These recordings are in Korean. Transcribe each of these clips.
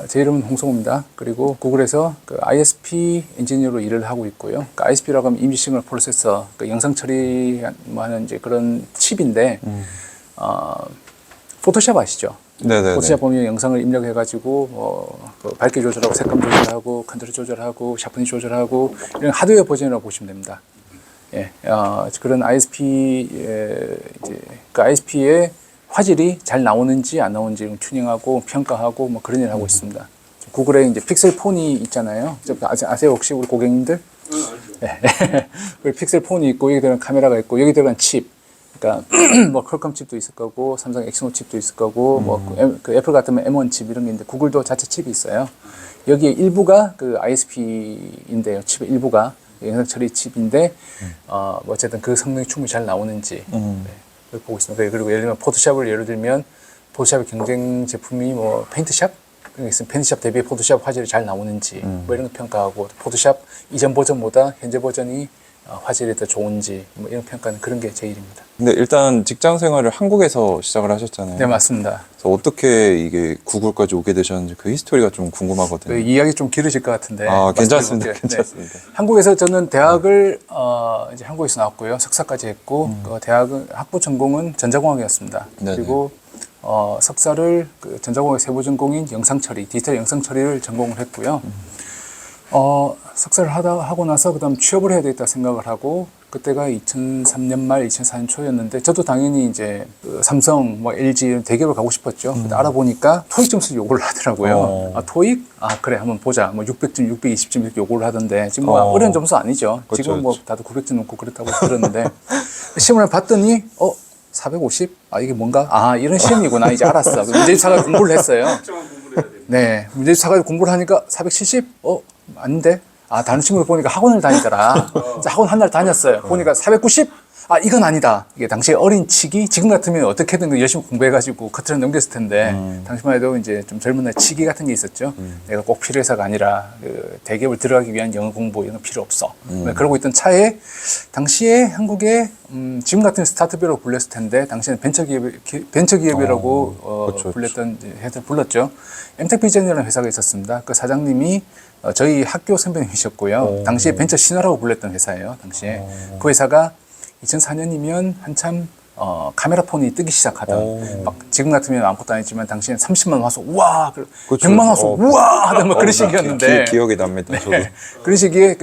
제 이름은 홍성우입니다. 그리고 구글에서 그 ISP 엔지니어로 일을 하고 있고요. 그 ISP라고 하면 이미지 시그널 프로세서, 그 영상 처리하는 이제 그런 칩인데, 포토샵 아시죠? 네네네. 포토샵 보면 영상을 입력해가지고 그 밝기 조절하고 색감 조절하고 컨트롤 조절하고 샤프니 조절하고 이런 하드웨어 버전이라고 보시면 됩니다. 예, 그런 ISP의 이제 그 ISP의 화질이 잘 나오는지 안 나오는지 튜닝하고 평가하고 뭐 그런 일을 하고 있습니다. 구글에 이제 픽셀 폰이 있잖아요. 아세요 혹시 우리 고객님들? 네. 픽셀 폰이 있고 여기 들어간 카메라가 있고 여기 들어간 칩. 그러니까 뭐 퀄컴 칩도 있을 거고 삼성 엑시노 칩도 있을 거고 뭐 그 애플 같으면 M1 칩 이런 게 있는데 구글도 자체 칩이 있어요. 여기에 일부가 그 ISP인데요. 칩의 일부가 영상 처리 칩인데 뭐 어쨌든 그 성능이 충분히 잘 나오는지 네, 그걸 보고 있습니다. 그리고 예를 들면 포토샵을 예를 들면 포토샵의 경쟁 제품이 뭐 페인트샵 그런 게 있으면 페인트샵 대비 포토샵 화질이 잘 나오는지 뭐 이런 거 평가하고 포토샵 이전 버전보다 현재 버전이 화질이 더 좋은지 뭐 이런 평가는 그런 게 제 일입니다. 근데 일단 직장 생활을 한국에서 시작을 하셨잖아요. 네, 맞습니다. 그래서 어떻게 이게 구글까지 오게 되셨는지 그 히스토리가 좀 궁금하거든요. 그 이야기 좀 길어질 것 같은데. 괜찮습니다. 네. 괜찮습니다. 한국에서 저는 대학을 이제 한국에서 나왔고요. 석사까지 했고 그 대학은 학부 전공은 전자공학이었습니다. 네네. 그리고 석사를 그 전자공학 세부 전공인 영상 처리, 디지털 영상 처리를 전공을 했고요. 석사를 하고 나서 그다음 취업을 해야 되겠다 생각을 하고 그때가 2003년 말 2004년 초였는데 저도 당연히 이제 그 삼성 뭐 LG 대기업을 가고 싶었죠. 근데 알아보니까 토익 점수 요구를 하더라고요. 토익? 그래 한번 보자. 뭐 600점, 620점 이렇게 요구를 하던데 지금 뭐 어려운 점수 아니죠. 그렇죠, 지금 뭐 다들 900점 넘고 그렇다고 들었는데 시험을 봤더니 450? 이게 뭔가? 이런 시험이구나. 이제 알았어. 문제집 사가지고 공부를 했어요. 네. 문제집 사가지고 공부를 하니까 470? 아닌데? 다른 친구들 보니까 학원을 다니더라. 학원 한 달 다녔어요. 보니까 490? 이건 아니다. 이게 당시에 어린 치기, 지금 같으면 어떻게든 열심히 공부해가지고 커트를 넘겼을 텐데, 당시만 해도 이제 좀 젊은 날 치기 같은 게 있었죠. 내가 꼭 필요해서가 아니라, 그 대기업을 들어가기 위한 영어 공부 이런 거 필요 없어. 그러고 있던 차에, 당시에 한국에, 지금 같은 스타트업이라고 불렸을 텐데, 당시에는 벤처기업이라고 그쵸. 불렸던, 회사를 불렀죠. 엠텍비전이라는 회사가 있었습니다. 그 사장님이 저희 학교 선배님이셨고요. 당시에 벤처 신화라고 불렸던 회사예요. 당시에. 그 회사가 2004년이면 한참 카메라 폰이 뜨기 시작하던 막 지금 같으면 아무것도 아니지만 당시엔 30만 와서 우와, 100만 와서 우와 하던 뭐 그런 시기였는데 기억이 납니다. 저도. 그런 시기에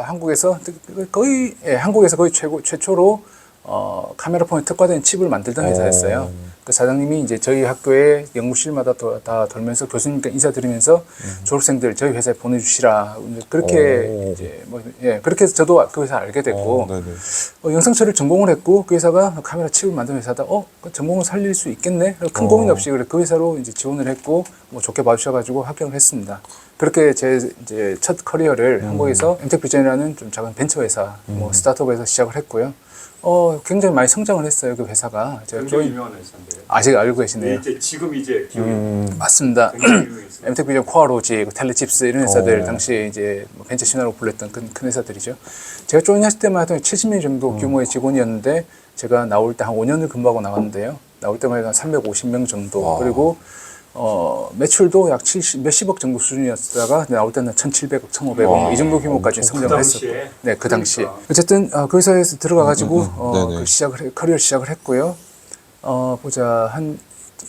한국에서 거의 최초로 카메라 폰에 특화된 칩을 만들던 회사였어요. 그 사장님이 이제 저희 학교에 연구실마다 다 돌면서 교수님께 인사드리면서 졸업생들 저희 회사에 보내주시라. 그렇게 이제 그렇게 해서 저도 그 회사 알게 됐고 영상 처리를 전공을 했고 그 회사가 카메라 칩을 만드는 회사다. 그 전공을 살릴 수 있겠네. 큰 고민 없이 그 회사로 이제 지원을 했고 뭐 좋게 봐주셔가지고 합격을 했습니다. 그렇게 제 이제 첫 커리어를 한국에서 엠텍비전이라는 좀 작은 벤처 회사, 뭐 스타트업에서 시작을 했고요. 굉장히 많이 성장을 했어요, 그 회사가. 제가 굉장히 유명한 회사인데요. 아직 알고 계시네요. 지금 기억이 맞습니다. 엠텍비전, 코아로지, 텔레칩스 이런 회사들 당시에 이제 벤처 신화로 불렸던 큰 회사들이죠. 제가 조인했을 때만 해도 70명 정도 규모의 직원이었는데 제가 나올 때 한 5년을 근무하고 나왔는데요. 나올 때만 해도 한 350명 정도. 그리고 매출도 약 몇십억 정도 수준이었다가 나올 때는 1,700억, 1,500억 이 정도 규모까지 성장을 했었고, 네, 그 당시에. 어쨌든 그 회사에서 들어가가지고 커리어 시작을 했고요. 한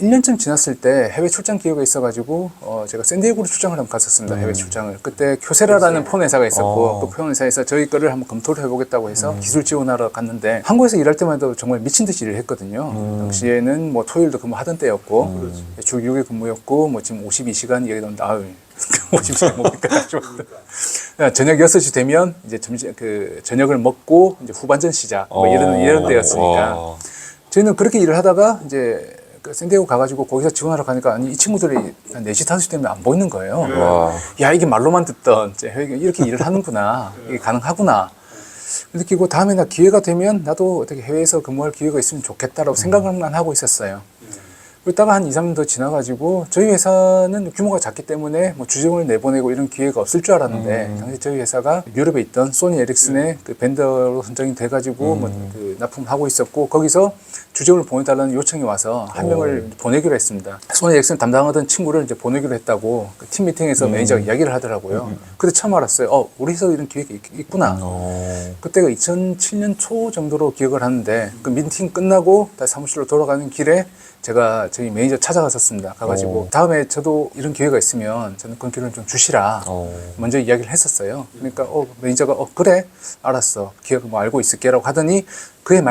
1년쯤 지났을 때 해외 출장 기회가 있어가지고 제가 샌디에고로 출장을 한번 갔었습니다. 해외 출장을. 그때 큐세라라는 폰 회사가 있었고 그 폰 회사에서 저희 거를 한번 검토를 해보겠다고 해서 기술 지원하러 갔는데 한국에서 일할 때만 해도 정말 미친 듯이 일을 했거든요. 당시에는 뭐 토요일도 근무하던 때였고 주 6일 근무였고 뭐 지금 52시간 얘기하면 나을 50시간 뭡니까? 저녁 6시 되면 이제 저녁을 먹고 이제 후반전 시작 뭐 이런 때였으니까 저희는 그렇게 일을 하다가 이제 샌디에고 가가지고 거기서 지원하러 가니까 이 친구들이 한 4시, 5시 되면 안 보이는 거예요. 야, 이게 말로만 듣던 이렇게 일을 하는구나. 이게 가능하구나. 느끼고 다음에 나 기회가 되면 나도 어떻게 해외에서 근무할 기회가 있으면 좋겠다라고 생각만 하고 있었어요. 그러다가 한 2, 3년 더 지나가지고 저희 회사는 규모가 작기 때문에 뭐 주정을 내보내고 이런 기회가 없을 줄 알았는데 당시 저희 회사가 유럽에 있던 소니 에릭슨의 그 벤더로 선정이 돼가지고 뭐 그 납품하고 있었고 거기서 주제원을 보내달라는 요청이 와서 한 명을 보내기로 했습니다. 소니 엑슨 담당하던 친구를 이제 보내기로 했다고 그팀 미팅에서 매니저가 이야기를 하더라고요. 그때 처음 알았어요. 우리 회사도 이런 기획이 있구나. 그때가 2007년 초 정도로 기억을 하는데 그 미팅 끝나고 다시 사무실로 돌아가는 길에 제가 저희 매니저 찾아갔었습니다. 가가지고 다음에 저도 이런 기회가 있으면 저는 그런 기회를 좀 주시라 먼저 이야기를 했었어요. 그러니까 매니저가 그래 알았어 기억 뭐 알고 있을게라고 하더니 그의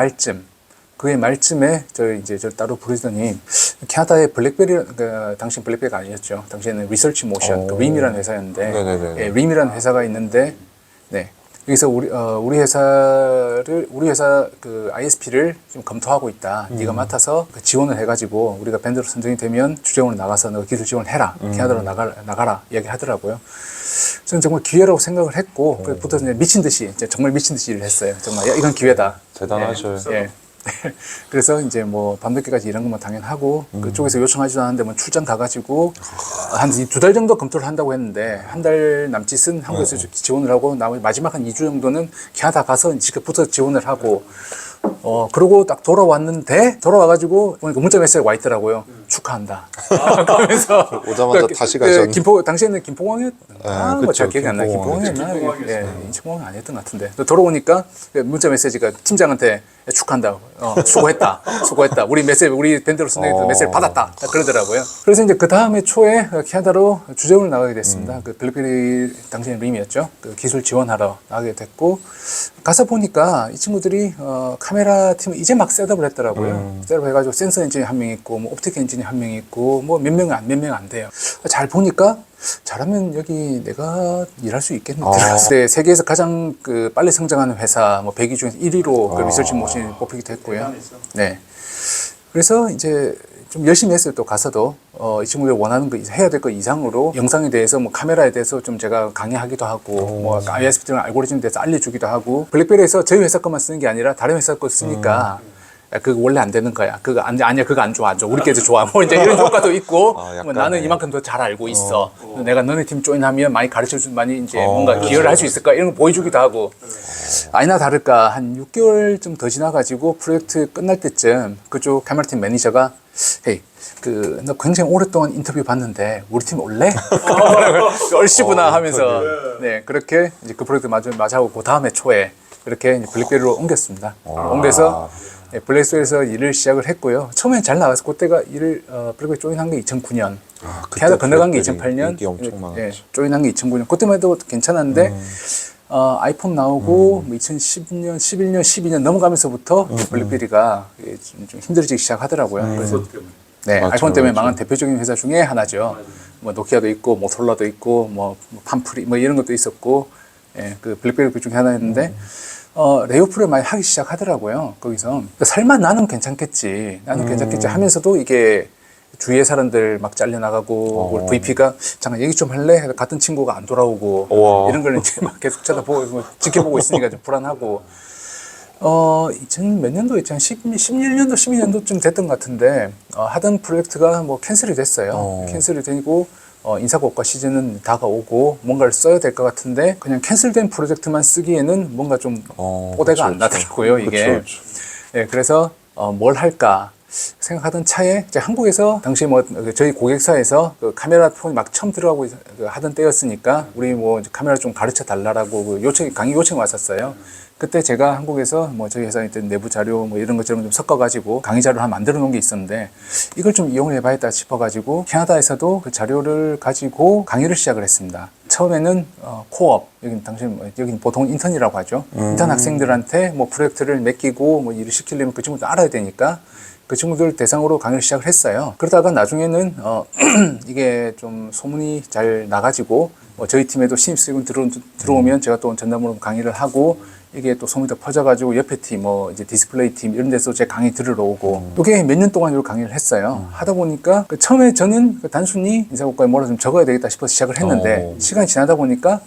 말쯤에 저 따로 부르더니 캐나다의 블랙베리 당신 블랙베리가 아니었죠. 당시에는 리서치 모션 림이라는 회사였는데 림이라는 회사가 있는데 네. 여기서 우리 회사 그 ISP를 좀 검토하고 있다. 네가 맡아서 그 지원을 해가지고 우리가 밴드로 선정이 되면 주재원으로 나가서 너 기술 지원해라. 캐나다로 나가라. 이야기 하더라고요. 저는 정말 기회라고 생각을 했고 그부터 미친 듯이 정말 미친 듯이 일을 했어요. 정말 야, 이건 기회다. 대단하셔요. 예. 그래서 이제 뭐 밤늦게까지 일한 것만 당연하고 그쪽에서 요청하지도 않았는데 뭐 출장 가가지고 한 2달 정도 검토를 한다고 했는데 한 달 남짓은 한국에서 지원을 하고 나머지 마지막 한 2주 정도는 캐나다 가서 직접부터 지원을 하고 그러고 딱 돌아와가지고 보니까 문자 메시지가 와 있더라고요. 축하한다. 그러면서 오자마자 다시 가셨는데. 당시에는 김포공항이었나? 그쵸, 잘 기억이 안 나. 김포공항이었죠. 김포공항이었나? 예, 인천공항 아니었던 것 같은데. 돌아오니까 문자 메시지가 팀장한테 축하한다. 수고했다. 우리 밴드로 선정해서 메시지를 받았다. 그러더라고요. 그래서 이제 그 다음에 초에 캐나다로 주재원을 나가게 됐습니다. 그 블랙베리 당시에는 림이었죠. 그 기술 지원하러 나가게 됐고 가서 보니까 이 친구들이 카메라 팀을 이제 막 셋업을 했더라고요. 셋업 해가지고 센서 엔지니 한 명 있고 뭐 옵틱 엔지니 한 명 있고 뭐 몇 명 안 돼요. 잘 보니까 잘하면 여기 내가 일할 수 있겠는데. 네, 세계에서 가장 그 빨리 성장하는 회사 뭐 100위 중에서 1위로 그 리서치 모션이 뽑히기도 했고요. 네. 그래서 이제 좀 열심히 했어요. 또 가서도 이 친구들 원하는 거 해야 될 거 이상으로 영상에 대해서 뭐 카메라에 대해서 좀 제가 강의하기도 하고 뭐 ISP 등 알고리즘에 대해서 알려주기도 하고 블랙베리에서 저희 회사 것만 쓰는 게 아니라 다른 회사 거 쓰니까 야, 그거 원래 안 되는 거야. 아니야, 그거 안 좋아. 우리끼리 좋아. 뭐 이제 이런 효과도 있고, 뭐 나는 이만큼 더 잘 알고 있어. 내가 너네 팀 조인하면 많이 많이 이제 뭔가 기여를 할 수 있을까? 이런 거 보여주기도 하고. 아니나 다를까, 한 6개월 좀 더 지나가지고 프로젝트 끝날 때쯤 그쪽 카메라팀 매니저가, 헤이, 너 굉장히 오랫동안 인터뷰 봤는데, 우리 팀 올래? 얼씨구나 하면서, 네, 그렇게 이제 그 프로젝트 마주하고 그 다음에 초에 그렇게 이제 블랙베리로 옮겼습니다. 옮겨서 블랙스에서 일을 시작을 했고요. 처음엔 잘 나가서 그때가 블랙베리 조인한 게 2009년. 캐나다 건너간 게 2008년. 인기 엄청 많았죠. 조인한 게 2009년. 그때만 해도 괜찮았는데 아이폰 나오고 뭐 2010년, 11년, 12년 넘어가면서부터 블랙베리가 좀 힘들어지기 시작하더라고요. 그래서 네, 아이폰 때문에 망한 대표적인 회사 중에 하나죠. 뭐 노키아도 있고 모토로라도 있고 뭐 팜프리 뭐 이런 것도 있었고 그 블랙베리 그 중에 하나였는데 레이오프를 많이 하기 시작하더라고요. 거기서 설마 나는 괜찮겠지 하면서도 이게 주위의 사람들 막 잘려나가고 VP가 잠깐 얘기 좀 할래? 같은 친구가 안 돌아오고 이런 걸 이제 막 계속 쳐다보고 지켜보고 있으니까 좀 불안하고 2000몇 년도 2011년도 12년도쯤 됐던 것 같은데 하던 프로젝트가 뭐 캔슬이 됐어요. 캔슬이 되고 인사고과 시즌은 다가오고 뭔가를 써야 될 것 같은데 그냥 캔슬된 프로젝트만 쓰기에는 뭔가 좀 뽀대가 안 나더라고요. 이게. 네, 그래서 뭘 할까 생각하던 차에 이제 한국에서 당시 뭐 저희 고객사에서 그 카메라 폰이 막 처음 들어가고 하던 때였으니까 우리 뭐 카메라 좀 가르쳐 달라고 그 강의 요청이 왔었어요. 그때 제가 한국에서 뭐 저희 회사에 있던 내부 자료 뭐 이런 것처럼 좀 섞어가지고 강의 자료를 하나 만들어 놓은 게 있었는데 이걸 좀 이용을 해봐야겠다 싶어가지고 캐나다에서도 그 자료를 가지고 강의를 시작을 했습니다. 처음에는 코업, 여기는 보통 인턴이라고 하죠. 인턴 학생들한테 뭐 프로젝트를 맡기고 뭐 일을 시키려면 그 친구들 알아야 되니까 그 친구들 대상으로 강의를 시작을 했어요. 그러다가 나중에는 이게 좀 소문이 잘 나가지고 뭐 저희 팀에도 신입생이 들어오면 제가 또 전담으로 강의를 하고 이게 또 소문이 더 퍼져가지고 옆에 팀, 뭐 이제 디스플레이 팀 이런 데서 제 강의 들으러 오고 이게 몇 년 동안 이렇게 강의를 했어요. 하다 보니까 처음에 저는 단순히 인사고과에 뭐라 좀 적어야 되겠다 싶어서 시작을 했는데 시간이 지나다 보니까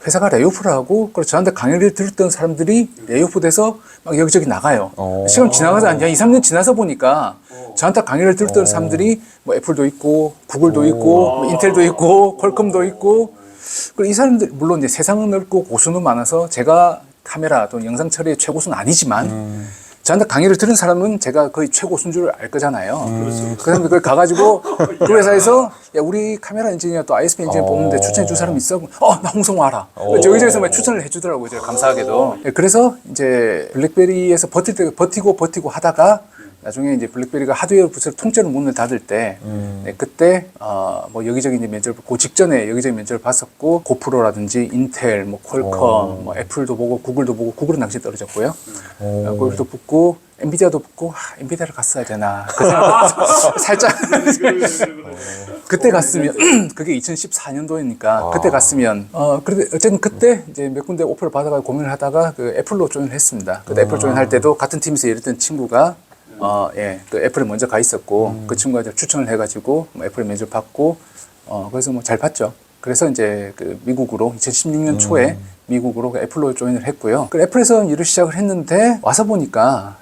회사가 레이오프를 하고 그래서 저한테 강의를 들었던 사람들이 레이오프 돼서 막 여기저기 나가요. 시간 지나가서 한 2, 3년 지나서 보니까 저한테 강의를 들었던 사람들이 뭐 애플도 있고 구글도 있고 뭐 인텔도 있고 퀄컴도 있고 그리고 이 사람들 물론 이제 세상은 넓고 고수는 많아서 제가 카메라 또는 영상 처리의 최고수는 아니지만 저한테 강의를 들은 사람은 제가 거의 최고 순주를 알 거잖아요. 그다음에 그걸 가가지고 그 회사에서 야 우리 카메라 엔지니어 또 ISP 엔지니어 뽑는데 추천해 줄 사람 있어? 나 홍성호 알아. 저희 집에서 막 추천을 해주더라고요. 제가 감사하게도. 그래서 이제 블랙베리에서 버티고 하다가 나중에 이제 블랙베리가 하드웨어 부서를 통째로 문을 닫을 때 네, 그때 뭐 여기저기 이제 면접을 그 직전에 여기저기 면접을 봤었고 고프로라든지 인텔, 뭐 퀄컴, 뭐 애플도 보고 구글도 보고 구글은 당시에 떨어졌고요. 구글도 붙고 엔비디아도 붙고 엔비디아를 갔어야 되나 그 생각 살짝 그때 갔으면 그게 2014년도니까 그때 갔으면 그런데 어쨌든 그때 이제 몇 군데 오퍼를 받아가 고민을 하다가 그 애플로 조인을 했습니다. 그때 애플 조인할 때도 같은 팀에서 일했던 친구가 그 애플에 먼저 가 있었고 그 친구가 추천을 해가지고 뭐 애플에 면접 받고 그래서 뭐 잘 봤죠. 그래서 이제 그 미국으로 2016년 초에 미국으로 애플로 조인을 했고요. 그 애플에서 일을 시작을 했는데 와서 보니까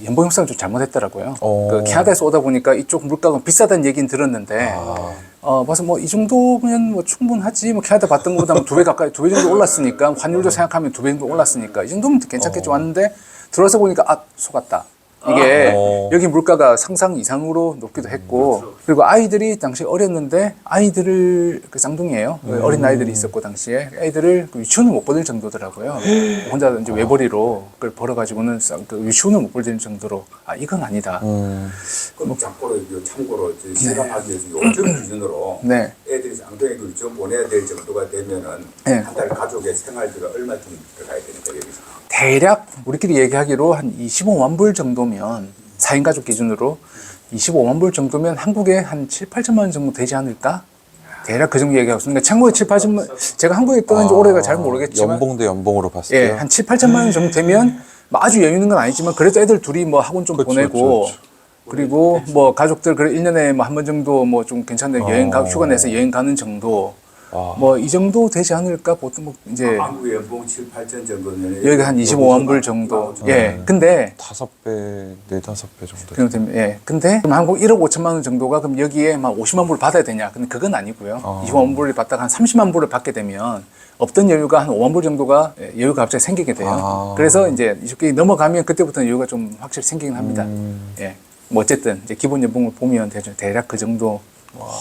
연봉 협상을 좀 잘못했더라고요. 그 캐나다에서 오다 보니까 이쪽 물가가 비싸다는 얘기는 들었는데 봐서 뭐 이 정도면 뭐 충분하지. 뭐 캐나다 받던 것보다 뭐 2배 가까이 2배 정도 올랐으니까 환율도 생각하면 2배 정도 올랐으니까 이 정도면 괜찮겠지 왔는데 들어와서 보니까 속았다. 이게 여기 물가가 상상 이상으로 높기도 했고 그리고 아이들이 당시 어렸는데 아이들을 그 쌍둥이에요. 어린 아이들이 있었고 당시에 아이들을 그 유치원을 못 보낼 정도더라고요. 혼자 이제 외벌이로 그걸 벌어가지고는 그 유치원을 못 보낼 정도로 이건 아니다. 그럼 참고로 생각하기 위해서 요즘 기준으로 네. 애들이 쌍둥이 그 유치원 보내야 될 정도가 되면은 네. 한 달 가족의 생활비가 얼마쯤 들어가야 되니까 여기서. 대략 우리끼리 얘기하기로 한 25만 불 정도면 4인 가족 기준으로 25만 불 정도면 한국에 한 7, 8천만 원 정도 되지 않을까? 대략 그 정도 얘기하고 있습니다. 참고로 7, 8천만 제가 한국에 떠난 지 오래가 잘 모르겠지만 연봉 대 연봉으로 봤을 때 한 7, 8천만 원 정도 되면 뭐 아주 여유 있는 건 아니지만 그래도 애들 둘이 뭐 학원 좀 보내고 그리고 뭐 가족들 그래 1년에 뭐 한 번 정도 뭐 좀 괜찮은 휴가 내서 여행 가는 정도 뭐 이 정도 되지 않을까 보통 뭐 이제 한국의 연봉 7, 8천 정도면 여기가 한 25만 불 정도. 근데 5배, 4-5배 정도. 그럼 되면 근데 그럼 한국 1억 5천만 원 정도가 그럼 여기에 막 50만 불 받아야 되냐? 근데 그건 아니고요. 25만 불을 받다가 한 30만 불을 받게 되면 없던 여유가 한 5만 불 정도가 여유가 갑자기 생기게 돼요. 그래서 이제 이렇게 넘어가면 그때부터는 여유가 좀 확실히 생기긴 합니다. 뭐 어쨌든 이제 기본 연봉을 보면 대략 그 정도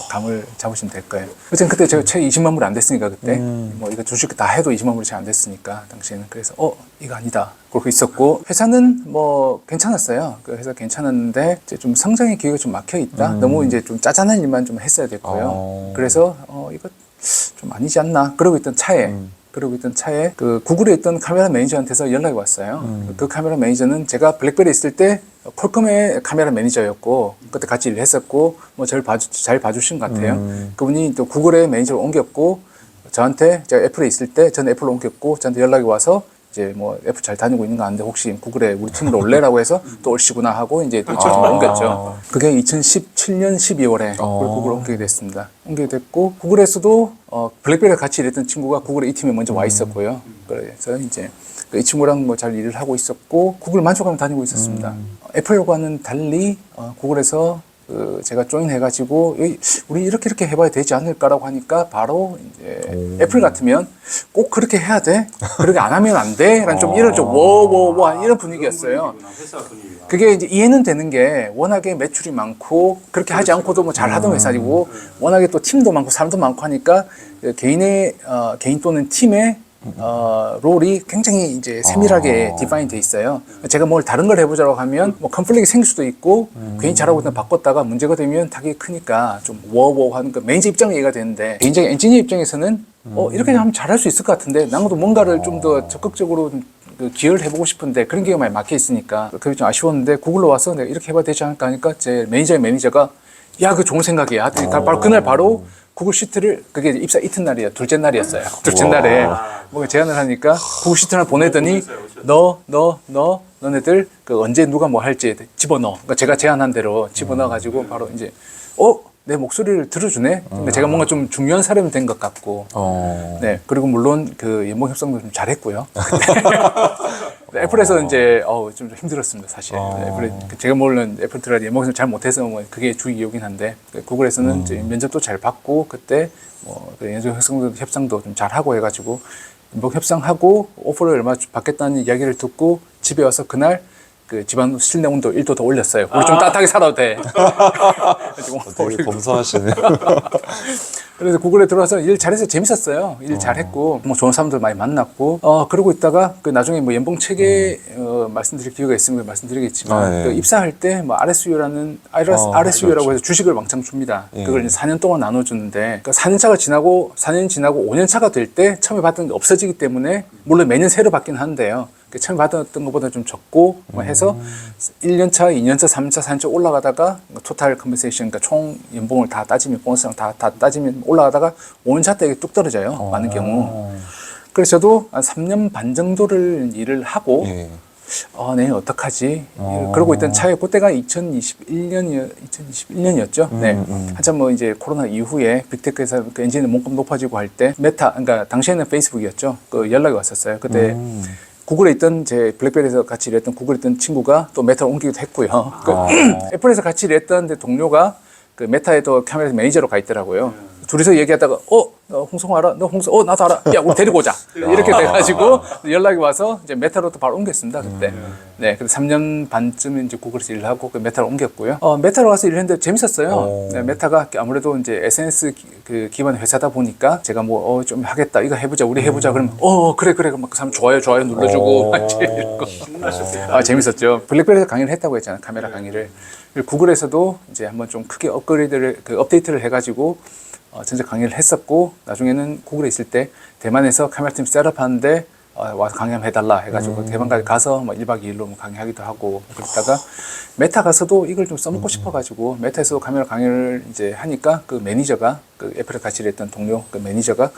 감을 잡으시면 될 거예요. 어쨌든 그때 제가 채 20만 불 안 됐으니까 그때 뭐 이거 주식 다 해도 20만 불이 잘 안 됐으니까 당시에는 그래서 이거 아니다 그러고 있었고 회사는 뭐 괜찮았어요. 그 회사 괜찮았는데 이제 좀 성장의 기회가 좀 막혀 있다. 너무 이제 좀 짜잔한 일만 좀 했어야 됐고요. 그래서 이거 좀 아니지 않나 그러고 있던 차에 그 구글에 있던 카메라 매니저한테서 연락이 왔어요. 그 카메라 매니저는 제가 블랙베리 있을 때 퀄컴의 카메라 매니저였고 그때 같이 일을 했었고 뭐 저를 잘 봐주신 것 같아요. 그분이 또 구글의 매니저로 옮겼고 저한테 제가 애플에 있을 때 저는 애플로 옮겼고 저한테 연락이 와서 이제 뭐 애플 잘 다니고 있는 거 아는데 혹시 구글에 우리 팀으로 올래라고 해서 또 올시구나 하고 이제 또 이쪽으로 옮겼죠. 그게 2017년 12월에 구글을 옮기게 됐습니다. 옮기게 됐고 구글에서도 블랙베리와 같이 일했던 친구가 구글의 이 팀에 먼저 와 있었고요. 그래서 이제 이 친구랑 뭐 잘 일을 하고 있었고 구글 만족하며 다니고 있었습니다. 애플과는 달리 구글에서 제가 조인해가지고 우리 이렇게 해봐야 되지 않을까라고 하니까 바로 이제 애플 같으면 꼭 그렇게 해야 돼? 그렇게 안 하면 안 돼? 라는 좀 이런 좀 워워워 이런 분위기였어요. 그게 이제 이해는 되는 게 워낙에 매출이 많고 그렇게 하지 않고도 뭐 잘 하던 회사이고 워낙에 또 팀도 많고 사람도 많고 하니까 개인 또는 팀의 롤이 굉장히 이제 세밀하게 디파인 돼 있어요. 제가 뭘 다른 걸 해보자고 하면 뭐 컨플릭이 생길 수도 있고 괜히 잘하고 있다 바꿨다가 문제가 되면 타격이 크니까 좀 워워 하는 거 매니저 입장 얘기가 되는데 개인적인 엔지니어 입장에서는 이렇게 하면 잘할 수 있을 것 같은데 나도 뭔가를 좀 더 적극적으로 기여를 해보고 싶은데 그런 게 많이 막혀 있으니까 그게 좀 아쉬웠는데 구글로 와서 내가 이렇게 해봐야 되지 않을까 하니까 제 매니저가 야, 그거 좋은 생각이야. 바로 그날 바로 구글 시트를 그게 입사 이튿날이야. 둘째 날이었어요. 둘째 날에 뭐 제안을 하니까 구글 시트를 보내더니 너네들 그 언제 누가 뭐 할지 집어넣어. 그러니까 제가 제안한 대로 집어넣어 가지고 바로 이제 내 목소리를 들어주네. 그러니까 제가 뭔가 좀 중요한 사람이 된 것 같고. 네. 그리고 물론 그 연봉 협상도 좀 잘했고요. 애플에서 이제 좀 힘들었습니다, 사실. 애플에 제가 모르는 애플 들어가 연봉 협상 잘 못해서 뭐 그게 주 이유긴 한데 구글에서는 이제 면접도 잘 받고 그때 뭐 연봉 협상도 좀 잘 하고 해가지고 연봉 협상하고 오퍼를 얼마 받겠다는 이야기를 듣고 집에 와서 그날 그 집안 실내 온도 1도 더 올렸어요. 우리 좀 따뜻하게 살아도 돼. 되게 검소하시네요. 그래서 구글에 들어와서 일 잘해서 재밌었어요. 일 잘했고 뭐 좋은 사람들 많이 만났고 그러고 있다가 그 나중에 뭐 연봉 체계 말씀드릴 기회가 있으면 말씀드리겠지만 네. 그 입사할 때 뭐 RSU라고 해서 주식을 왕창 줍니다. 그걸 이제 4년 동안 나눠주는데 그 4년 지나고 5년 차가 될 때 처음에 받던 게 없어지기 때문에 물론 매년 새로 받긴 하는데요. 처음에 받았던 것보다 좀 적고 뭐 해서 1년차, 2년차, 3년차, 4년차 올라가다가 토탈 컴pen세이션, 그러니까 총 연봉을 다 따지면 보너스랑 다 따지면 올라가다가 5년차 때 이게 뚝 떨어져요. 많은 경우. 그래서 저도 한 3년 반 정도를 일을 하고 예. 내년 어떡하지? 그러고 있던 차에 그때가 2021년이었죠. 네. 한참 뭐 이제 코로나 이후에 빅테크에서 그 엔진의 몸값 높아지고 할 때 메타, 그러니까 당시에는 페이스북이었죠. 그 연락이 왔었어요. 그때 구글에 있던 제 블랙베리에서 같이 일했던 구글에 있던 친구가 또 메타로 옮기기도 했고요. 애플에서 같이 일했던 데동료가 그 메타에도 카메라 매니저로 가 있더라고요. 둘이서 얘기하다가 너 홍성호 알아? 너 홍성호? 나도 알아. 야, 우리 데리고 오자. 이렇게 돼가지고 연락이 와서 이제 메타로 또 바로 옮겼습니다. 그때. 네, 그래서 3년 반쯤 이제 구글에서 일을 하고 그 메타로 옮겼고요. 메타로 가서 일했는데 재밌었어요. 네, 메타가 아무래도 이제 SNS 그 기반 회사다 보니까 제가 뭐 좀 하겠다. 이거 해보자. 우리 해보자. 그러면 그래. 막 그 사람 좋아요 눌러주고 막 이러고. 재밌었죠. 블랙베리에서 강의를 했다고 했잖아요. 카메라 강의를. 구글에서도 이제 한번 좀 크게 업데이트를 해가지고 전체 강의를 했었고 나중에는 구글에 있을 때 대만에서 카메라팀 셋업하는데 와서 강의 한번 해달라 해가지고 대만까지 가서 뭐 1박 2일로 뭐 강의하기도 하고 그러다가 메타 가서도 이걸 좀 써먹고 싶어가지고 메타에서 카메라 강의를 이제 하니까 그 매니저가 그 애플에 같이 일했던 동료 그 매니저가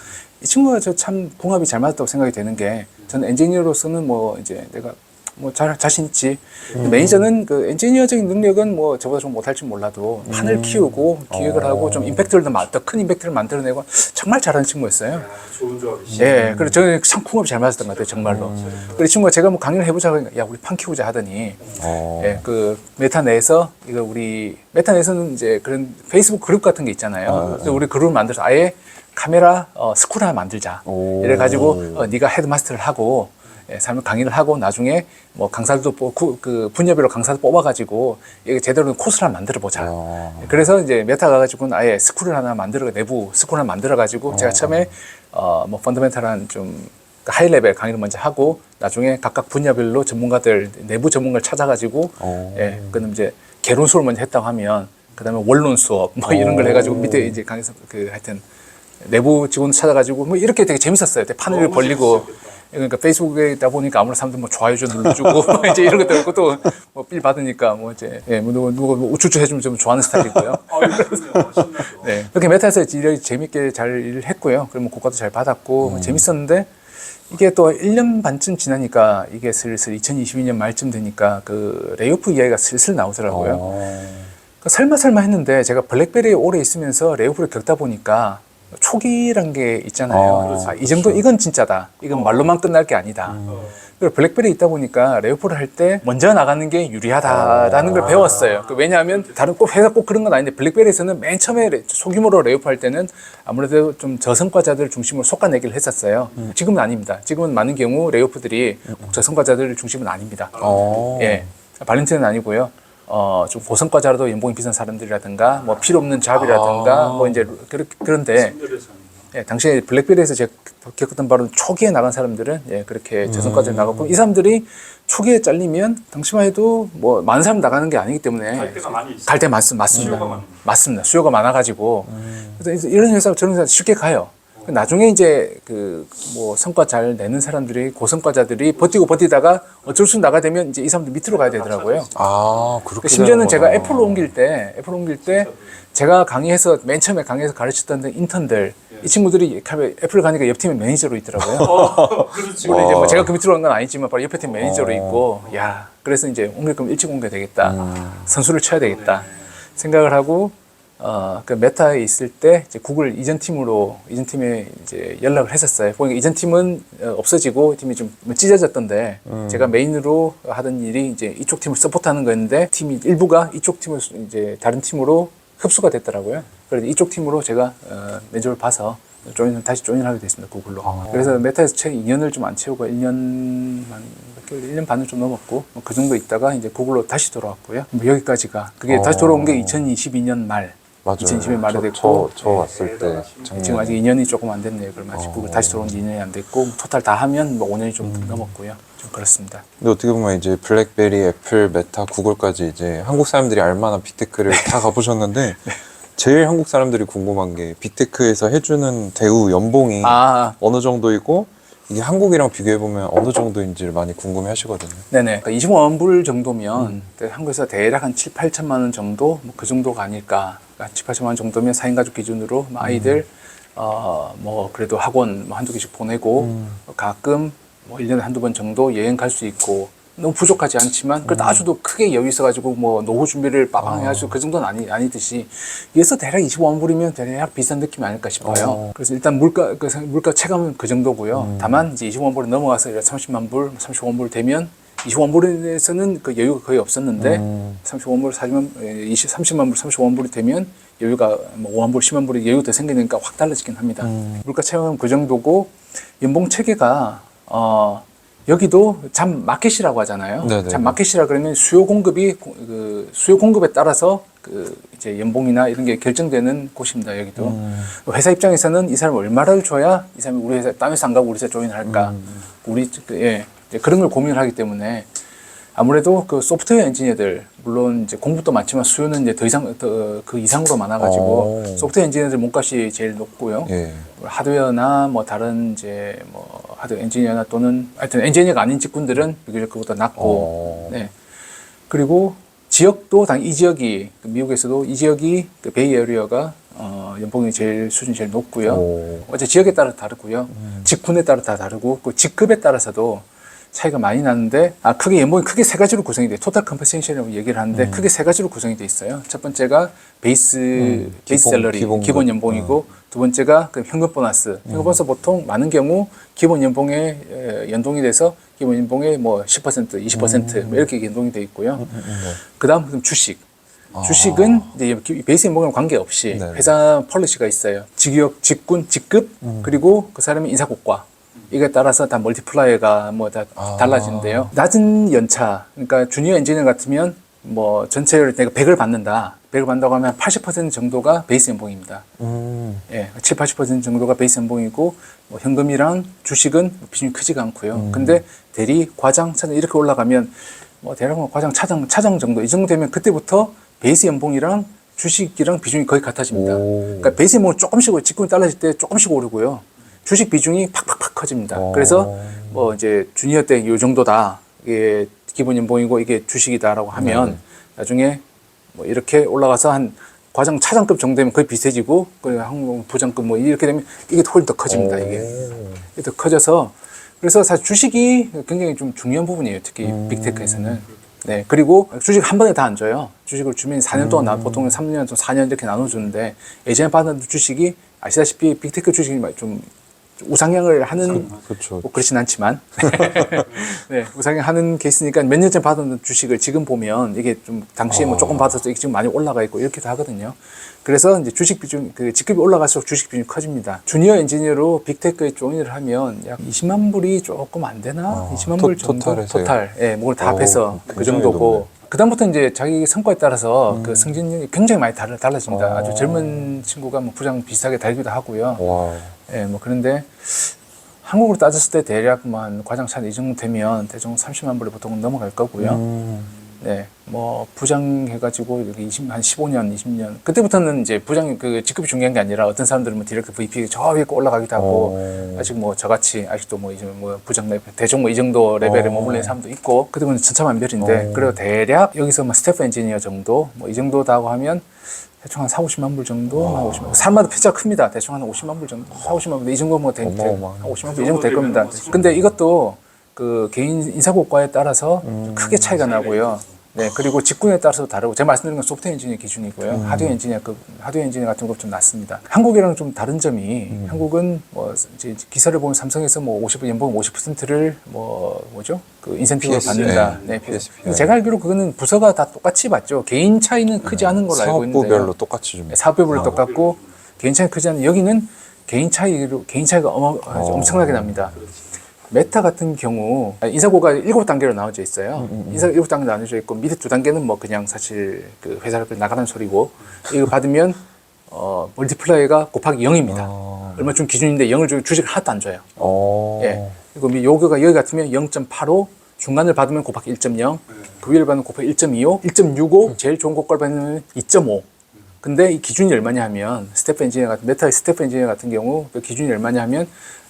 이 친구가 저 참 궁합이 잘 맞았다고 생각이 되는 게 저는 엔지니어로서는 뭐 이제 내가 뭐 자신 있지. 매니저는 그 엔지니어적인 능력은 뭐 저보다 좀 못할지 몰라도 판을 키우고 기획을 하고 좀 임팩트를 더 큰 임팩트를 만들어내고 정말 잘하는 친구였어요. 좋은 조합이시죠. 예, 그래서 저는 참 궁합이 잘 맞았던 것 같아요, 정말로. 그래서 이 친구가 제가 뭐 강의를 해보자 그러니까 야 우리 판 키우자 하더니 예, 그 메타 내에서 이거 우리 메타 내에서는 이제 그런 페이스북 그룹 같은 게 있잖아요. 그래서 우리 그룹을 만들어서 아예 카메라 스쿨 하나 만들자. 이래가지고 네가 헤드마스터를 하고. 삶을 강의를 하고 나중에 뭐 강사들도 그 분야별로 강사도 뽑아가지고 이게 제대로 코스를 하나 만들어보자. 그래서 이제 메타 가가지고는 아예 스쿨을 하나 내부 스쿨 하나 만들어가지고 제가 처음에 뭐 펀더멘탈한 좀 하이 레벨 강의를 먼저 하고 나중에 각각 분야별로 내부 전문가를 찾아가지고 그럼 이제 개론 수업을 먼저 했다고 하면 그다음에 원론 수업 뭐 이런 걸 해가지고 밑에 이제 강의에서 하여튼 내부 직원 찾아가지고 뭐 이렇게 되게 재밌었어요. 판을 벌리고. 그러니까 페이스북에 있다 보니까 아무런 사람들 뭐 좋아요 좀 눌러주고 이제 이런 것도 있고 또 뭐 빌 받으니까 뭐 이제 누가 뭐 우쭈쭈 해주면 좀 좋아하는 스타일이고요. 네, 그렇게 메타에서 일을 재밌게 잘 일을 했고요. 그러면 고가도 잘 받았고 재밌었는데 이게 또 1년 반쯤 지나니까 이게 슬슬 2022년 말쯤 되니까 그 레이오프 이야기가 슬슬 나오더라고요. 설마 했는데 제가 블랙베리에 오래 있으면서 레이오프를 겪다 보니까 초기란 게 있잖아요. 이 정도 이건 진짜다. 이건 말로만 끝날 게 아니다. 그리고 블랙베리에 있다 보니까 레이오프를 할 때 먼저 나가는 게 유리하다라는 걸 배웠어요. 왜냐하면 다른 회사 꼭 그런 건 아닌데 블랙베리에서는 맨 처음에 소규모로 레이오프 할 때는 아무래도 좀 저성과자들 중심으로 솎아내기를 했었어요. 지금은 아닙니다. 지금은 많은 경우 레이오프들이 꼭 저성과자들 중심은 아닙니다. 예, 발렌티는 아니고요. 좀 고성과자라도 연봉이 비싼 사람들이라든가, 뭐 필요 없는 잡이라든가, 뭐 이제 그런데, 예, 당시에 블랙베리에서 제가 겪었던 바로는 초기에 나간 사람들은 예, 그렇게 저성과자로 나갔고, 이 사람들이 초기에 잘리면 당시만 해도 뭐 많은 사람 나가는 게 아니기 때문에 갈 데가 많이 있어요. 갈 때 맞습니다. 수요가 맞습니다. 수요가 많아가지고 그래서 이런 회사 저런 회사 쉽게 가요. 나중에 이제 그 뭐 성과 잘 내는 사람들이 고성과자들이 버티다가 어쩔 수 나가 되면 이제 이 사람들 밑으로 가야 되더라고요. 그렇게 심지어는 제가 되는구나. 애플로 옮길 때 제가 강의해서 맨 처음에 강의에서 가르쳤던 인턴들 이 친구들이 애플 가니까 옆 팀에 매니저로 있더라고요. 그렇지. 물론 이제 뭐 제가 그 밑으로 간 건 아니지만 바로 옆에 팀 매니저로 있고 야 그래서 이제 옮길 거면 일찍 옮겨야 되겠다. 선수를 쳐야 되겠다 생각을 하고 그 메타에 있을 때 이제 구글 이전 팀에 이제 연락을 했었어요. 보니까 이전 팀은 없어지고 팀이 좀 찢어졌던데 제가 메인으로 하던 일이 이제 이쪽 팀을 서포트하는 거였는데 팀이 일부가 이쪽 팀을 이제 다른 팀으로 흡수가 됐더라고요. 그래서 이쪽 팀으로 제가 매니저를 봐서 다시 조인을 하게 됐습니다. 구글로. 그래서 메타에서 채 2년을 좀 안 채우고 1년 반을 좀 넘었고 그 정도 있다가 이제 구글로 다시 돌아왔고요. 여기까지가 그게 다시 돌아온 게 2022년 말. 맞아요. 2020년 말에 됐고 저 왔을 때 지금 아직 2년이 조금 안 됐네요. 그럼 아직 구글 다시 돌아온 지 2년이 안 됐고 토탈 다 하면 뭐 5년이 좀 넘었고요. 좀 그렇습니다. 근데 어떻게 보면 이제 블랙베리, 애플, 메타, 구글까지 이제 한국 사람들이 알만한 빅테크를 다 가보셨는데 제일 한국 사람들이 궁금한 게 빅테크에서 해주는 대우 연봉이 어느 정도이고 이게 한국이랑 비교해보면 어느 정도인지를 많이 궁금해 하시거든요. 네네. 그러니까 25만 불 정도면 한국에서 대략 한 7, 8천만 원 정도 뭐 그 정도가 아닐까. 그러니까 7, 8천만 원 정도면 4인 가족 기준으로 아이들 뭐 그래도 학원 뭐 한두 개씩 보내고 가끔 뭐 1년에 한두 번 정도 여행 갈 수 있고 너무 부족하지 않지만 그래도 아주도 크게 여유 있어가지고 뭐 노후 준비를 빠방하게 할 수 그 정도는 아니듯이 이래서 대략 25만 불이면 대략 비싼 느낌이 아닐까 싶어요. 그래서 일단 물가 체감은 그 정도고요. 다만 이제 25만 불이 넘어가서 30만 불, 35만 불 되면 25만 불에서는 그 여유가 거의 없었는데 35만 불, 30만 불, 35만 불이 되면 여유가 뭐 5만 불, 10만 불이 여유가 더 생기니까 확 달라지긴 합니다. 물가 체감은 그 정도고 연봉 체계가 여기도 잠 마켓이라고 하잖아요. 네네. 잠 마켓이라 그러면 수요 공급에 따라서 그 이제 연봉이나 이런 게 결정되는 곳입니다. 여기도 회사 입장에서는 이 사람 얼마를 줘야 이 사람이 우리 회사 딴 회사 안 가고 우리 회사 조인을 할까? 그런 걸 고민을 하기 때문에 아무래도 그 소프트웨어 엔지니어들 물론 이제 공부도 많지만 수요는 이제 그 이상으로 많아가지고 소프트웨어 엔지니어들 몸값이 제일 높고요. 예. 하드웨어나 뭐 다른 이제 뭐 하드웨어 엔지니어나 또는 하여튼 엔지니어가 아닌 직군들은 비교적 그보다 낮고, 네. 그리고 지역도 이 지역이 미국에서도 이 지역이 그 베이 에리어가 연봉이 수준이 제일 높고요. 어제 지역에 따라 다르고요. 직군에 따라 다 다르고 그 직급에 따라서도 차이가 많이 나는데 크게 연봉이 크게 세 가지로 구성이 돼요. 토탈 컴pensation이라고 얘기를 하는데 크게 세 가지로 구성이 돼 있어요. 첫 번째가 베이스 샐러리, 기본 연봉이고 두 번째가 그 현금 보너스. 현금 보너스 보통 많은 경우 기본 연봉에 연동이 돼서 기본 연봉의 뭐 10%, 20% 뭐 이렇게 연동이 돼 있고요. 그다음 주식. 주식은 이제 베이스 연봉과 관계없이 회사 폴리시가 있어요. 직군, 직급 그리고 그 사람의 인사고과. 이거에 따라서 다 멀티플라이어가 뭐 다 달라지는데요. 낮은 연차, 그러니까 주니어 엔지니어 같으면 뭐 전체를 내가 100을 받는다. 100을 받는다고 하면 80% 정도가 베이스 연봉입니다. 예, 7, 80% 정도가 베이스 연봉이고 뭐 현금이랑 주식은 비중이 크지가 않고요. 근데 대리, 과장, 차장 이렇게 올라가면 뭐 대략 뭐 과장, 차장 정도 이 정도 되면 그때부터 베이스 연봉이랑 주식이랑 비중이 거의 같아집니다. 그러니까 베이스 연봉은 조금씩 직군이 달라질 때 조금씩 오르고요. 주식 비중이 팍팍팍 커집니다. 그래서 뭐 이제 주니어 때 이 정도다. 이게 기본 연봉이고 이게 주식이다라고 하면 나중에 뭐 이렇게 올라가서 한 과장 차장급 정도 되면 거의 비슷해지고 항공 부장급 뭐 이렇게 되면 이게 훨씬 더 커집니다. 이게 더 커져서 그래서 사실 주식이 굉장히 좀 중요한 부분이에요. 특히 빅테크에서는. 네. 그리고 주식 한 번에 다 안 줘요. 주식을 주면 4년 동안 보통 3년, 4년 이렇게 나눠주는데 예전에 받은 주식이 아시다시피 빅테크 주식이 좀 우상향을 하는 뭐 그렇진 않지만 네, 우상향 하는 케이스니까 몇 년 전에 받은 주식을 지금 보면 이게 좀 당시에 뭐 조금 받아서 이게 지금 많이 올라가 있고 이렇게도 하거든요. 그래서 이제 주식 비중 그 직급이 올라갈수록 주식 비중이 커집니다. 주니어 엔지니어로 빅테크에 조인을 하면 약 20만 불이 조금 안 되나? 20만 불 정도 토탈. 예, 뭘 다 합해서 그 정도고. 그다음부터 이제 자기 성과에 따라서 그 승진율이 굉장히 많이 달라집니다. 아주 젊은 친구가 뭐 부장 비슷하게 달기도 하고요. 예, 뭐 그런데 한국으로 따졌을 때 대략 뭐 한 과장 차이 이 정도 되면 대충 30만 불에 보통은 넘어갈 거고요. 네, 뭐 부장 해가지고 여기 한 15년, 20년 그때부터는 이제 부장 그 직급이 중요한 게 아니라 어떤 사람들은 뭐 디렉터 VP 저 위에 올라가기도 하고 아직 뭐 저같이 아직도 뭐 이제 뭐 부장 레벨 대충 뭐 이 정도 레벨에 머물러 사람도 있고 그때는 천차만별인데 그리고 대략 여기서 뭐 스태프 엔지니어 정도 뭐 이 정도다고 하면 대충 한 4, 50만 불 정도, 한 50만 불. 사람마다 피자가 큽니다. 대충 한 50만 불 정도, 4, 50만 불. 이 정도 뭐 한 50만 불 이 정도 될 겁니다. 근데 이것도 그 개인 인사고과에 따라서 크게 차이가 나고요. 네, 그리고 직군에 따라서 다르고 제가 말씀드린 건 소프트웨어 엔지니어 기준이고요. 하드웨어 엔지니어 같은 거 좀 낮습니다. 한국이랑 좀 다른 점이 한국은 뭐 이제 기사를 보면 삼성에서 뭐 50 연봉 50%를 그 인센티브를 받는다. 네, PSP. 제가 알기로 그거는 부서가 다 똑같이 받죠. 개인 차이는 크지 않은 걸로 알고 있는데 사업부별로 똑같이 줍니다. 사업부별로 똑같고 개인 차이는 크지 않은 여기는 개인 차이가 엄청나게 납니다. 메타 같은 경우 인사고가 7단계로 나눠져 있어요. 인사 7단계 나눠져 있고 밑에 2단계는 뭐 그냥 사실 그 회사를 나가는 소리고 이거 받으면 멀티플라이가 곱하기 0입니다. 얼마 좀 기준인데 0을 주고 주식을 하나도 안 줘요. 예. 그리고 요거가 여기 같으면 0.85 중간을 받으면 곱하기 1.0 그 위를 받으면 곱하기 1.25 1.65 제일 좋은 고가를 받으면 2.5 근데 이 기준이 얼마냐 하면 스태프 엔지니어 같은 메타의 스태프 엔지니어 같은 경우 그 기준이 얼마냐 하면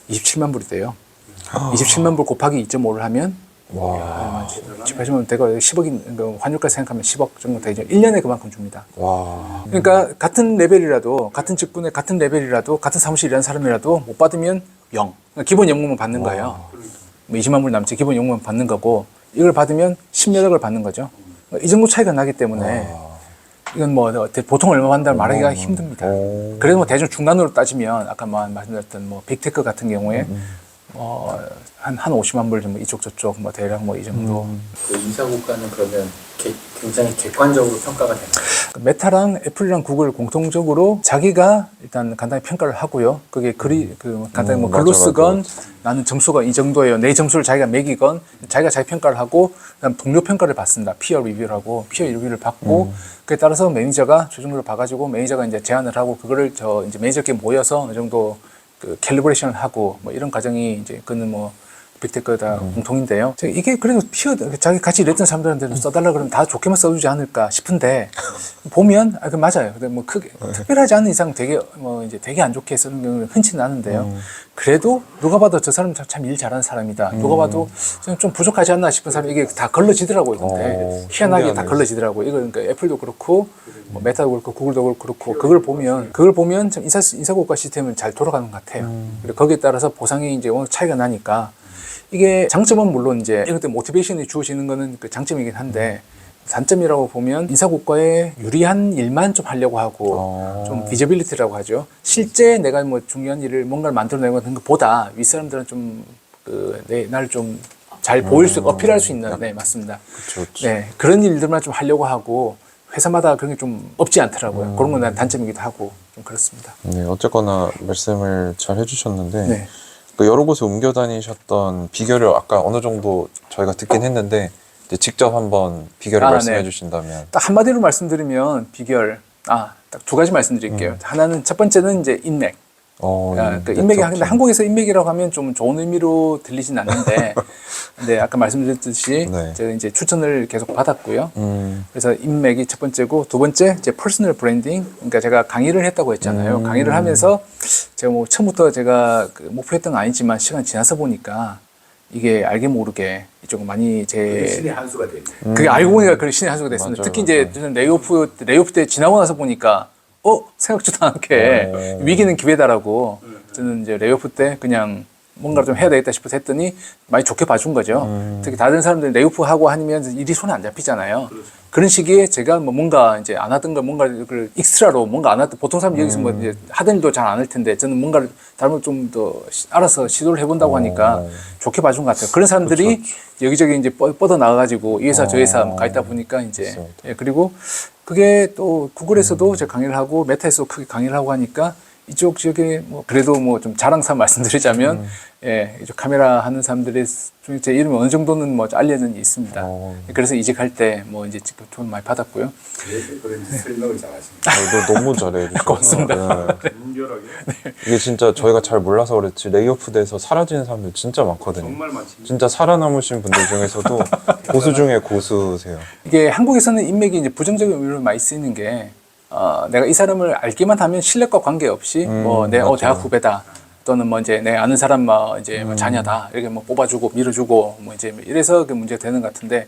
27만 불이 돼요. 27만 불 곱하기 2.5를 하면 와. 집하시면 대가 10억인 환율까지 생각하면 10억 정도 되죠. 1년에 그만큼 줍니다. 와. 그러니까 같은 레벨이라도 같은 직군에 같은 레벨이라도 같은 사무실 일하는 사람이라도 못 받으면 0. 그러니까 기본 연금만 받는 거예요. 뭐 20만 불 남지 기본 연금만 받는 거고 이걸 받으면 10몇억을 받는 거죠. 이 정도 차이가 나기 때문에 이건 뭐 보통 얼마 받는다고 말하기가 힘듭니다. 그래도 뭐 대충 중간으로 따지면 아까 말씀드렸던 뭐 빅테크 같은 경우에 한 50만 불 정도 이쪽 저쪽 뭐 대략 뭐 이 정도. 그 인사고가는 그러면 굉장히 객관적으로 평가가 되나요? 메타랑 애플이랑 구글 공통적으로 자기가 일단 간단히 평가를 하고요. 그게 간단히 뭐 글로 쓰건 나는 점수가 이 정도예요. 내 점수를 자기가 매기건 자기가 자기 평가를 하고 그다음 동료 평가를 받습니다. 피어 리뷰라고 피어 리뷰를 받고 그에 따라서 매니저가 최종적으로 봐가지고 매니저가 이제 제안을 하고 그거를 이제 매니저끼리 모여서 어느 정도 그 캘리브레이션을 하고 뭐 이런 과정이 이제 그는 뭐 빅테크 다 공통인데요. 이게 그래도 자기 같이 일했던 사람들한테는 써달라 그러면 다 좋게만 써주지 않을까 싶은데 보면 그 맞아요. 근데 뭐 크게 특별하지 않은 이상 되게 뭐 이제 되게 안 좋게 쓰는 경우는 흔치는 않은데요. 그래도 누가 봐도 저 사람 참 일 잘하는 사람이다. 누가 봐도 좀 부족하지 않나 싶은 사람 이게 다 걸러지더라고요. 근데 희한하게 다 걸러지더라고요. 이거 그러니까 애플도 그렇고 뭐 메타도 그렇고 구글도 그렇고 그걸 보면 참 인사고가 시스템은 잘 돌아가는 것 같아요. 그리고 거기에 따라서 보상이 이제 워낙 차이가 나니까. 이게 장점은 물론 이제 이것 때문에 모티베이션이 주어지는 거는 그 장점이긴 한데 단점이라고 보면 인사고과에 유리한 일만 좀 하려고 하고 좀 비저빌리티라고 하죠. 실제 내가 뭐 중요한 일을 뭔가를 만들어내는 것보다 윗사람들은 좀 나를 좀 잘 보일 수 어필할 수 있는 네 맞습니다. 그쵸. 네 그런 일들만 좀 하려고 하고 회사마다 그런 게 좀 없지 않더라고요. 그런 건 난 단점이기도 하고 좀 그렇습니다. 네, 어쨌거나 말씀을 잘 해주셨는데 네. 그 여러 곳에 옮겨 다니셨던 비결을 아까 어느 정도 저희가 듣긴 했는데 이제 직접 한번 비결을 말씀해 네. 주신다면 딱 한마디로 말씀드리면 비결 딱 2가지 말씀드릴게요. 하나는 첫 번째는 이제 인맥. 그 인맥이 근데 한국에서 인맥이라고 하면 좀 좋은 의미로 들리진 않는데 근데 아까 말씀드렸듯이 네. 제가 이제 추천을 계속 받았고요. 그래서 인맥이 첫 번째고 두 번째 이제 퍼스널 브랜딩. 그러니까 제가 강의를 했다고 했잖아요. 강의를 하면서 제가 뭐 처음부터 제가 목표했던 건 아니지만 시간 지나서 보니까 이게 알게 모르게 이쪽은 많이 신의 한 수가 되네. 그게 알고 보니까 그런 신의 한 수가 됐습니다. 맞아요, 특히 이제 저는 레이오프 때 지나고 나서 보니까 생각지도 않게 위기는 기회다라고 저는 이제 레이오프 때 그냥 뭔가를 좀 해야 되겠다 싶어서 했더니 많이 좋게 봐준 거죠. 특히 다른 사람들 레이오프 하고 하면 일이 손에 안 잡히잖아요. 그런 시기에 제가 뭐 뭔가 이제 안 하던 걸 뭔가를 익스트라로 뭔가 안 하던 보통 사람 여기서 뭐 이제 하던 일도 잘 안 할 텐데 저는 뭔가를 다른 걸 좀 더 알아서 시도를 해본다고 하니까 좋게 봐준 것 같아요. 그런 사람들이 여기저기 이제 뻗어 나가가지고 이 회사 저 회사 가 있다 보니까 이제 그리고 그게 또 구글에서도 제가 강의를 하고 메타에서 크게 강의를 하고 하니까 이쪽 지역에 뭐 그래도 뭐 좀 자랑삼 말씀드리자면 이쪽 카메라 하는 사람들의 제 이름이 어느 정도는 뭐 알려져 있습니다. 그래서 이직할 때 뭐 이제 돈 많이 받았고요. 그래서 그런지 설명을 잘하십니다. 너무 잘해 주셔서 고맙습니다. 간결하게. 이게 진짜 저희가 잘 몰라서 그렇지 레이오프 돼서 사라지는 사람들 진짜 많거든요. 정말 많습니다. 진짜 살아남으신 분들 중에서도 고수 중에 고수세요. 이게 한국에서는 인맥이 이제 부정적인 의미로 많이 쓰이는 게 내가 이 사람을 알기만 하면 실력과 관계없이 뭐 내 대학 후배다 또는 뭐 이제 내 아는 사람 뭐 이제 뭐 자녀다 이렇게 뭐 뽑아주고 밀어주고 뭐 이제 이래서 그 문제가 되는 것 같은데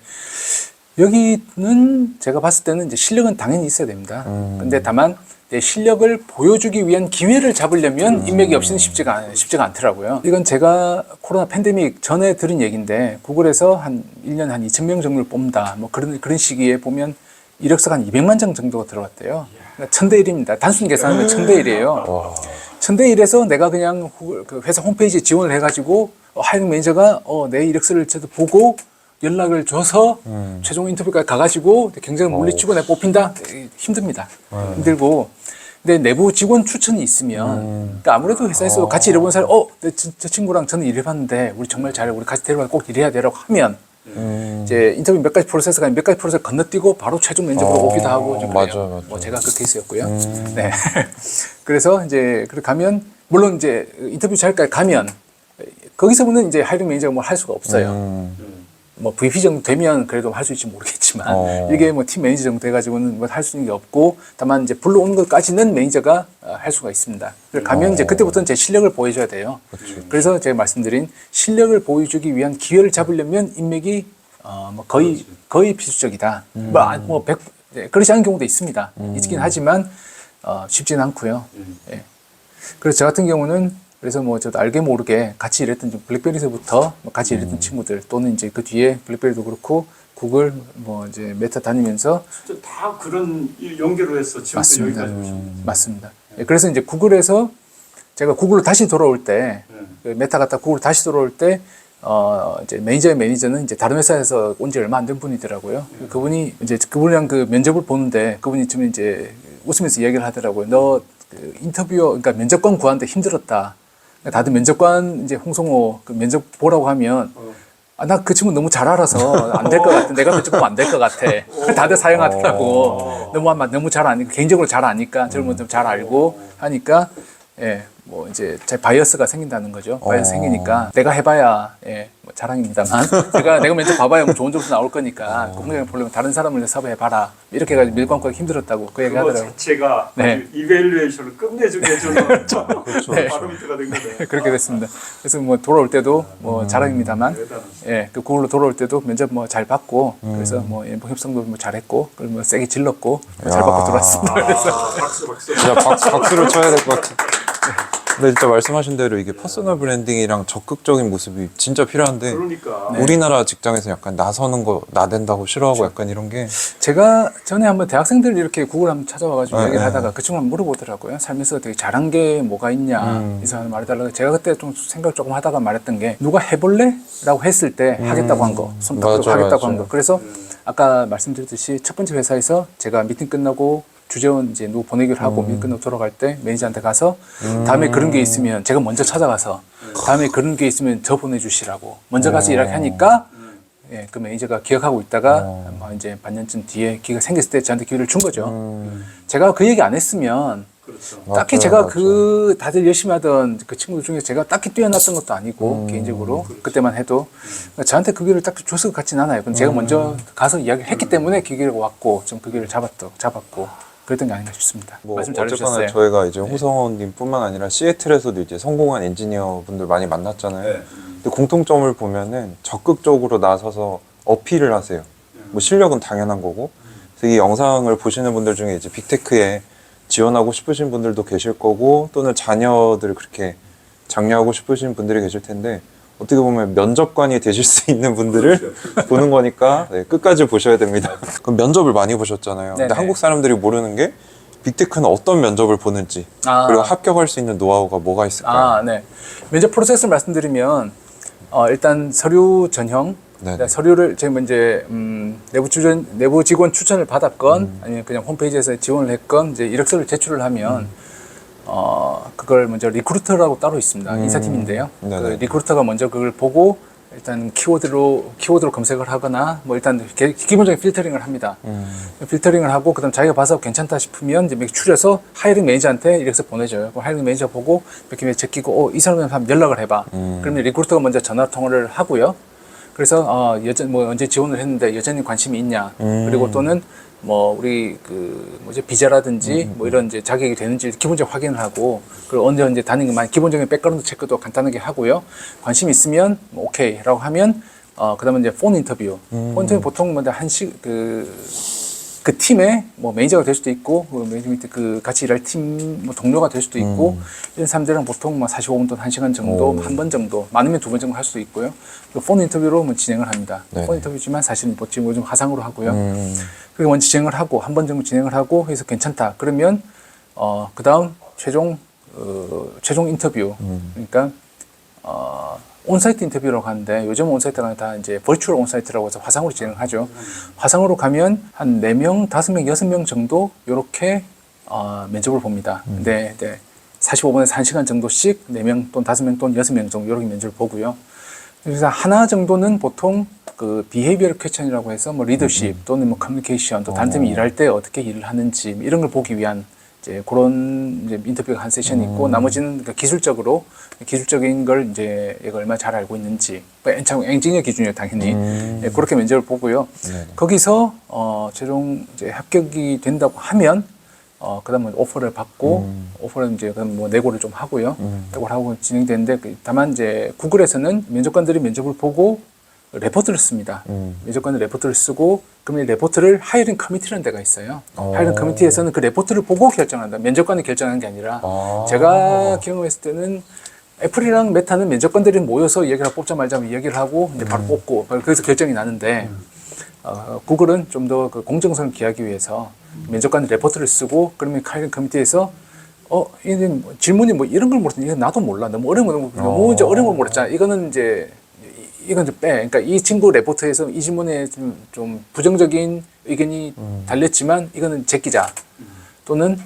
여기는 제가 봤을 때는 이제 실력은 당연히 있어야 됩니다. 근데 다만 내 실력을 보여주기 위한 기회를 잡으려면 인맥이 없이는 쉽지가 않더라고요. 이건 제가 코로나 팬데믹 전에 들은 얘기인데 구글에서 한 1년에 한 2,000명 정도를 뽑는다. 뭐 그런 시기에 보면 이력서가 한 200만 장 정도가 들어갔대요. 그러니까 1000대 1입니다. 단순 계산하면 1000대 1이에요. 1000대 1에서 내가 그냥 그 회사 홈페이지에 지원을 해가지고 하이링 매니저가 내 이력서를 저도 보고 연락을 줘서 최종 인터뷰까지 가가지고 경쟁을 물리치고 내가 뽑힌다? 힘듭니다. 힘들고 근데 내부 직원 추천이 있으면 그러니까 아무래도 회사에서 같이 일해본 사람이 저 친구랑 저는 일해봤는데 우리 정말 잘해 우리 같이 데려가 꼭 일해야 돼라고 하면 이제 인터뷰 몇 가지 프로세스가 몇 가지 프로세스 건너뛰고 바로 최종 면접으로 오기도 하고 좀 그래요. 맞아. 뭐 제가 그 케이스였고요. 네. 그래서 이제 그렇게 가면 물론 이제 인터뷰 자리까지 가면 거기서는 이제 하이링 매니저가 뭘 할 수가 없어요. 뭐 VP 정도 되면 그래도 할 수 있을지 모르겠지만 이게 뭐 팀 매니저 정도 돼가지고는 뭐 할 수 있는 게 없고 다만 이제 불러오는 것까지는 매니저가 할 수가 있습니다. 그래서 가면 이제 그때부터는 제 실력을 보여줘야 돼요. 그래서 제가 말씀드린 실력을 보여주기 위한 기회를 잡으려면 인맥이 뭐 거의 필수적이다. 뭐 100, 네, 그렇지 않은 경우도 있습니다. 있긴 하지만 쉽지는 않고요. 예. 그래서 저 같은 경우는 그래서 뭐 저도 알게 모르게 같이 일했던 좀 블랙베리에서부터 같이 일했던 친구들 또는 이제 그 뒤에 블랙베리도 그렇고 구글 뭐 이제 메타 다니면서 진짜 다 그런 일 연계로 해서 지금도 맞습니다. 여기까지 오신 거예요. 맞습니다. 예, 그래서 이제 구글에서 제가 구글로 다시 돌아올 때 그 메타 갔다 구글 다시 돌아올 때 이제 매니저는 이제 다른 회사에서 온 지 얼마 안 된 분이더라고요. 그분이 이제 그분이랑 그 면접을 보는데 그분이 좀 이제 웃으면서 이야기를 하더라고요. 너 그 인터뷰어 그러니까 면접관 구하는데 힘들었다. 다들 면접관 이제 홍성호 그 면접 보라고 하면 나 그 친구 너무 잘 알아서 안 될 것 같아. 내가 면접 보면 안 될 것 같아. 다들 사용하더라고. 너무 잘 아니까 개인적으로 잘 아니까 젊은 좀 잘 알고 하니까 예. 뭐 이제 제 바이어스가 생긴다는 거죠. 바이어스 생기니까 내가 해봐야 뭐 자랑입니다만 내가 면접 봐봐야 뭐 좋은 점수 나올 거니까 공정에 보려면 다른 사람을 섭외해봐라 이렇게 해가지고 밀관과가 힘들었다고 그 얘기 그거 하더라고요. 자체가 네. 이벨루에이션을 끝내주게 해주는 바로미터가 된 거네요. 그렇게 됐습니다. 그래서 뭐 돌아올 때도 뭐 자랑입니다만 그 구글로 돌아올 때도 면접 뭐 잘 받고 그래서 뭐 협상도 뭐 잘했고 그리고 뭐 세게 질렀고 잘 받고 들어왔습니다. 그래서 박수. 진짜 박수를 쳐야 될 것 같아. 근데 진짜 말씀하신 대로 이게 퍼스널 브랜딩이랑 적극적인 모습이 진짜 필요한데 그러니까 우리나라 직장에서 약간 나서는 거 나댄다고 싫어하고 약간 이런 게 제가 전에 한번 대학생들 이렇게 구글 한번 찾아와가지고 네, 얘기를 네. 하다가 그 친구가 물어보더라고요. 살면서 되게 잘한 게 뭐가 있냐 이 사람 말해달라고. 제가 그때 좀 생각 조금 하다가 말했던 게 누가 해볼래? 라고 했을 때 하겠다고 한 거. 손 딱 들고 맞아, 하겠다고 한 맞아. 거. 그래서 아까 말씀드렸듯이 첫 번째 회사에서 제가 미팅 끝나고 주재원 이제 누구 보내기를 하고 미팅 끝나고 돌아갈 때 매니저한테 가서 다음에 그런 게 있으면 제가 먼저 찾아가서 다음에 그런 게 있으면 저 보내주시라고 먼저 가서 이렇게 하니까 그 매니저가 기억하고 있다가 뭐 이제 반년쯤 뒤에 기회가 생겼을 때 저한테 기회를 준 거죠. 제가 그 얘기 안 했으면 그렇죠. 딱히 맞아요, 제가 맞아요. 그 다들 열심히 하던 그 친구들 중에 제가 딱히 뛰어났던 것도 아니고 개인적으로 그때만 해도 그러니까 저한테 그 기회를 딱히 줬을 것 같진 않아요. 근데 제가 먼저 가서 이야기를 했기 때문에 기회가 왔고 좀 그 기회를 잡았고 그랬던 게 아닌가 싶습니다. 뭐 말씀 어쨌거나 잘해주셨어요. 저희가 이제 홍성호님뿐만 아니라 시애틀에서도 이제 성공한 엔지니어 분들 많이 만났잖아요. 근데 공통점을 보면은 적극적으로 나서서 어필을 하세요. 뭐 실력은 당연한 거고. 그래서 이 영상을 보시는 분들 중에 이제 빅테크에 지원하고 싶으신 분들도 계실 거고 또는 자녀들을 그렇게 장려하고 싶으신 분들이 계실 텐데 어떻게 보면 면접관이 되실 수 있는 분들을 보는 거니까 끝까지 보셔야 됩니다. 그럼 면접을 많이 보셨잖아요. 근데 네네. 한국 사람들이 모르는 게 빅테크는 어떤 면접을 보는지 그리고 합격할 수 있는 노하우가 뭐가 있을까요? 네. 면접 프로세스를 말씀드리면 일단 서류 전형, 네네. 서류를 제가 이제 내부 직원 추천을 받았건 아니면 그냥 홈페이지에서 지원을 했건 이제 이력서를 제출을 하면 그걸 먼저 리크루터라고 따로 있습니다. 인사팀인데요. 그 네네. 리크루터가 먼저 그걸 보고 일단 키워드로 검색을 하거나 뭐 일단 기본적인 필터링을 합니다. 필터링을 하고 그다음 자기가 봐서 괜찮다 싶으면 이제 몇 개 추려서 하이링 매니저한테 이력서 보내줘요. 그럼 하이링 매니저 보고 몇 개 제끼고 이 사람한테 한번 연락을 해봐. 그러면 리크루터가 먼저 전화 통화를 하고요. 그래서 뭐 언제 지원을 했는데 여전히 관심이 있냐. 그리고 또는 뭐 우리 비자라든지 뭐 이런 이제 자격이 되는지 기본적으로 확인을 하고 그리고 언제 다니는 것만 기본적인 백그라운드 체크도 간단하게 하고요. 관심 있으면 뭐 오케이라고 하면 그다음에 이제 폰 인터뷰. 폰 인터뷰 보통 뭐 그 팀의 뭐 매니저가 될 수도 있고 그 매니저 밑에 그 같이 일할 팀 뭐 동료가 될 수도 있고 이런 사람들은 보통 뭐 45분 또는 1시간 정도 한 번 정도 많으면 2번 정도 할 수도 있고요. 폰 인터뷰로 뭐 진행을 합니다. 네네. 폰 인터뷰지만 사실은 뭐 지금 요즘 화상으로 하고요. 그리고 먼저 진행을 하고 한 번 정도 진행을 하고 해서 괜찮다. 그러면 그다음 최종 인터뷰. 그러니까 온사이트 인터뷰라고 하는데 요즘 온사이트가 다 이제 버추얼 온사이트라고 해서 화상으로 진행하죠. 화상으로 가면 한 4명, 5명, 6명 정도 요렇게 면접을 봅니다. 근데 45분에서 1시간 정도씩 4명 또는 5명 또는 6명 정도 이렇게 면접을 보고요. 그래서 하나 정도는 보통 그 비헤이비어럴 퀘스천이라고 해서 뭐 리더십 또는 뭐 커뮤니케이션 또 다른 팀이 일할 때 어떻게 일을 하는지 이런 걸 보기 위한 이제 그런 이제 인터뷰가 한 세션이 있고 나머지는 그 기술적인 걸 이제 얘가 얼마나 잘 알고 있는지 엔지니어 기준이에요 당연히 예, 그렇게 면접을 보고요. 네네. 거기서 최종 이제 합격이 된다고 하면 그다음에 오퍼를 받고 오퍼는 이제 그럼 뭐 내고를 좀 하고요. 내고를 하고 진행되는데 다만 이제 구글에서는 면접관들이 면접을 보고 레포트를 씁니다. 면접관은 레포트를 쓰고 그러면 이 레포트를 하이어링 커미티라는 데가 있어요. 하이어링 커미티에서는 그 레포트를 보고 결정한다. 면접관이 결정하는 게 아니라 제가 경험했을 때는 애플이랑 메타는 면접관들이 모여서 얘기를 하고 뽑자마자 얘기를 하고 이제 바로 뽑고 그래서 결정이 나는데 구글은 좀 더 그 공정성을 기하기 위해서 면접관 레포트를 쓰고 그러면 하이어링 커미티에서 이게 질문이 뭐 이런 걸 물었더니 이거 나도 몰라. 너무 어려운 거 너무 이제 어려운 걸 물었잖아. 이거는 이건 좀 빼. 그러니까 이 친구 레포트에서 이 질문에 좀 부정적인 의견이 달렸지만 이거는 제끼자. 또는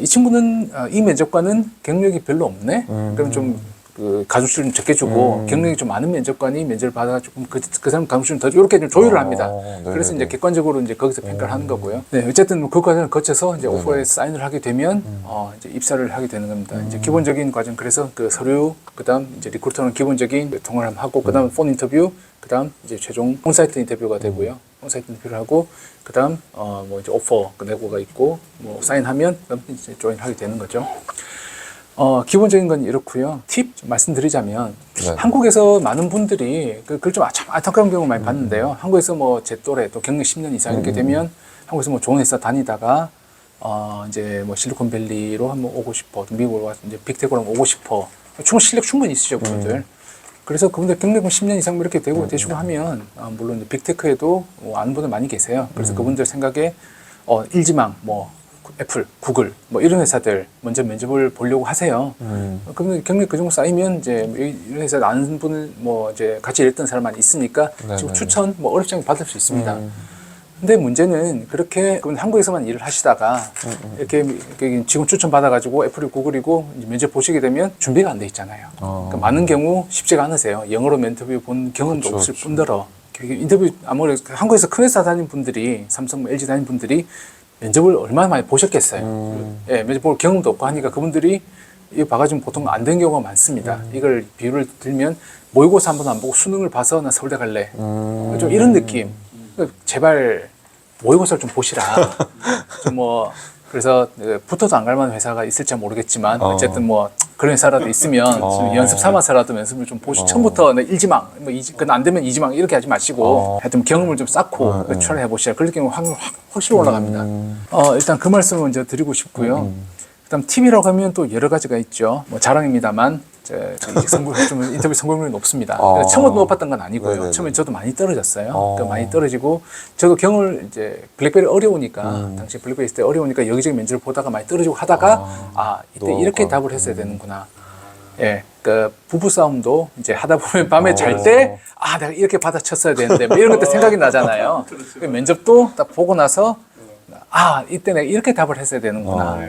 이 친구는 이 면접관은 경력이 별로 없네. 그럼 좀 그 가중치를 좀 적게 주고 경력이 좀 많은 면접관이 면접을 받아가지고 그 사람 가중치를 더 이렇게 좀 조율을 합니다. 그래서 이제 객관적으로 이제 거기서 평가를 하는 거고요. 네, 어쨌든 뭐 그 과정을 거쳐서 이제 오퍼에 사인을 하게 되면 이제 입사를 하게 되는 겁니다. 이제 기본적인 과정 그래서 그 서류 그다음 이제 리크루터는 기본적인 통화를 하고 그다음 폰 인터뷰 그다음 이제 최종 온사이트 인터뷰가 되고요. 온사이트 인터뷰를 하고 그다음 뭐 이제 오퍼 그 내고가 있고 뭐 사인하면 그럼 이제 조인하게 되는 거죠. 기본적인 건 이렇고요. 팁 말씀드리자면 네. 한국에서 많은 분들이 그걸 좀 참 안타까운 경우 많이 봤는데요. 한국에서 뭐 제 또래 또 경력 10년 이상 이렇게 되면 한국에서 뭐 좋은 회사 다니다가 이제 뭐 실리콘밸리로 한번 오고 싶어. 미국으로 와서 이제 빅테크로 오고 싶어. 실력 충분히 있으시죠, 그분들. 그래서 그분들 경력은 10년 이상 이렇게 되시고 하면 물론 이제 빅테크에도 아는 분들 많이 계세요. 그래서 그분들 생각에 일지망 뭐 애플, 구글 뭐 이런 회사들 먼저 면접을 보려고 하세요. 그러면 경력 그 정도 쌓이면 이제 이런 회사 아는 분을 뭐 이제 같이 일했던 사람만 있으니까 지금 추천 뭐 어렵지 않게 받을 수 있습니다. 근데 문제는 그렇게 한국에서만 일을 하시다가 이렇게 직원 추천 받아가지고 애플이 구글이고 이제 면접 보시게 되면 준비가 안 돼 있잖아요. 그러니까 많은 경우 쉽지가 않으세요. 영어로 인터뷰 본 경험도 없을 뿐더러 인터뷰 아무래도 한국에서 큰 회사 다닌 분들이 삼성, LG 다닌 분들이 면접을 얼마나 많이 보셨겠어요. 예, 면접 볼 경험도 없고 하니까 그분들이 이거 봐가지고 보통 안 되는 경우가 많습니다. 이걸 비유를 들면 모의고사 한 번 안 보고 수능을 봐서 나 서울대 갈래. 좀 이런 느낌. 제발 모의고사를 좀 보시라. 좀 뭐 그래서 붙어도 안 갈 만한 회사가 있을지 모르겠지만 어쨌든 뭐 그런 회사라도 있으면 연습 삼아서라도 연습을 좀 보시. 처음부터 일지망, 뭐 그건 안 되면 이지망 이렇게 하지 마시고 하여튼 경험을 좀 쌓고 트라이 해보시라. 그럴 경우 확실히 올라갑니다. 일단 그 말씀을 먼저 드리고 싶고요. 그다음 팁이라고 하면 또 여러 가지가 있죠. 뭐 자랑입니다만 인터뷰 성공률이 높습니다. 처음부터 높았던 건 아니고요. 네네네. 처음에 저도 많이 떨어졌어요. 그러니까 많이 떨어지고 저도 경험을 이제 블랙베리 어려우니까 당시 블랙베리 있을 때 어려우니까 여기저기 면접을 보다가 많이 떨어지고 하다가 이때 이렇게 답을 했어야 되는구나. 예, 그 부부 싸움도 이제 하다 보면 밤에 잘 때 내가 이렇게 받아쳤어야 되는데 뭐 이런 것도 생각이 나잖아요. 그 면접도 딱 보고 나서 이때 내가 이렇게 답을 했어야 되는구나.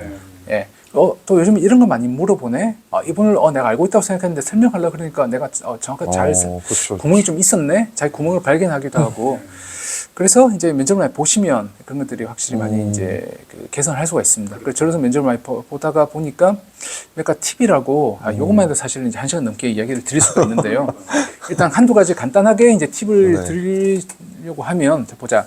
예. 또 요즘 이런 거 많이 물어보네. 이분을 내가 알고 있다고 생각했는데 설명하려고 그러니까 내가 정확하게 잘 구멍이 좀 있었네. 자기 구멍을 발견하기도 하고. 그래서 이제 면접을 많이 보시면 그런 것들이 확실히 많이 이제 개선을 할 수가 있습니다. 그래서 저래서 면접을 많이 보다가 보니까 몇 가지 팁이라고 요것만 해도 사실 이제 1시간 넘게 이야기를 드릴 수가 있는데요. 일단 한두 가지 간단하게 이제 팁을 드리려고 하면 보자.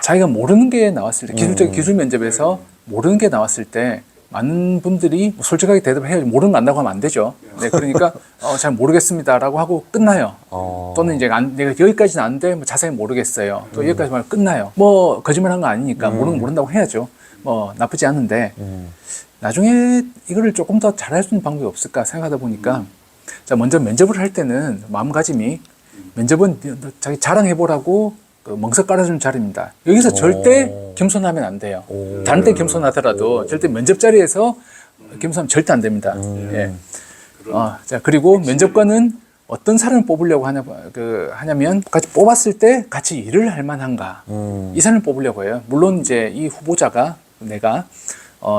자기가 모르는 게 나왔을 때 기술 면접에서 모르는 게 나왔을 때 많은 분들이 솔직하게 대답을 해야지 모르는 거 안다고 하면 안 되죠. 네, 그러니까 잘 모르겠습니다라고 하고 끝나요. 또는 이제 내가 여기까지는 아는데 뭐 자세히 모르겠어요. 또 여기까지 말고 끝나요. 뭐 거짓말한 거 아니니까 모른다고 해야죠. 뭐 나쁘지 않은데 나중에 이거를 조금 더 잘할 수 있는 방법이 없을까 생각하다 보니까 자 먼저 면접을 할 때는 마음가짐이 면접은 자기 자랑해보라고 멍석 깔아주는 자리입니다. 여기서 절대 겸손하면 안 돼요. 다른 때 겸손하더라도 절대 면접 자리에서 겸손하면 절대 안 됩니다. 예. 자 그리고 면접관은 어떤 사람을 뽑으려고 하냐면 같이 뽑았을 때 같이 일을 할 만한가 이 사람을 뽑으려고 해요. 물론 이제 이 후보자가 내가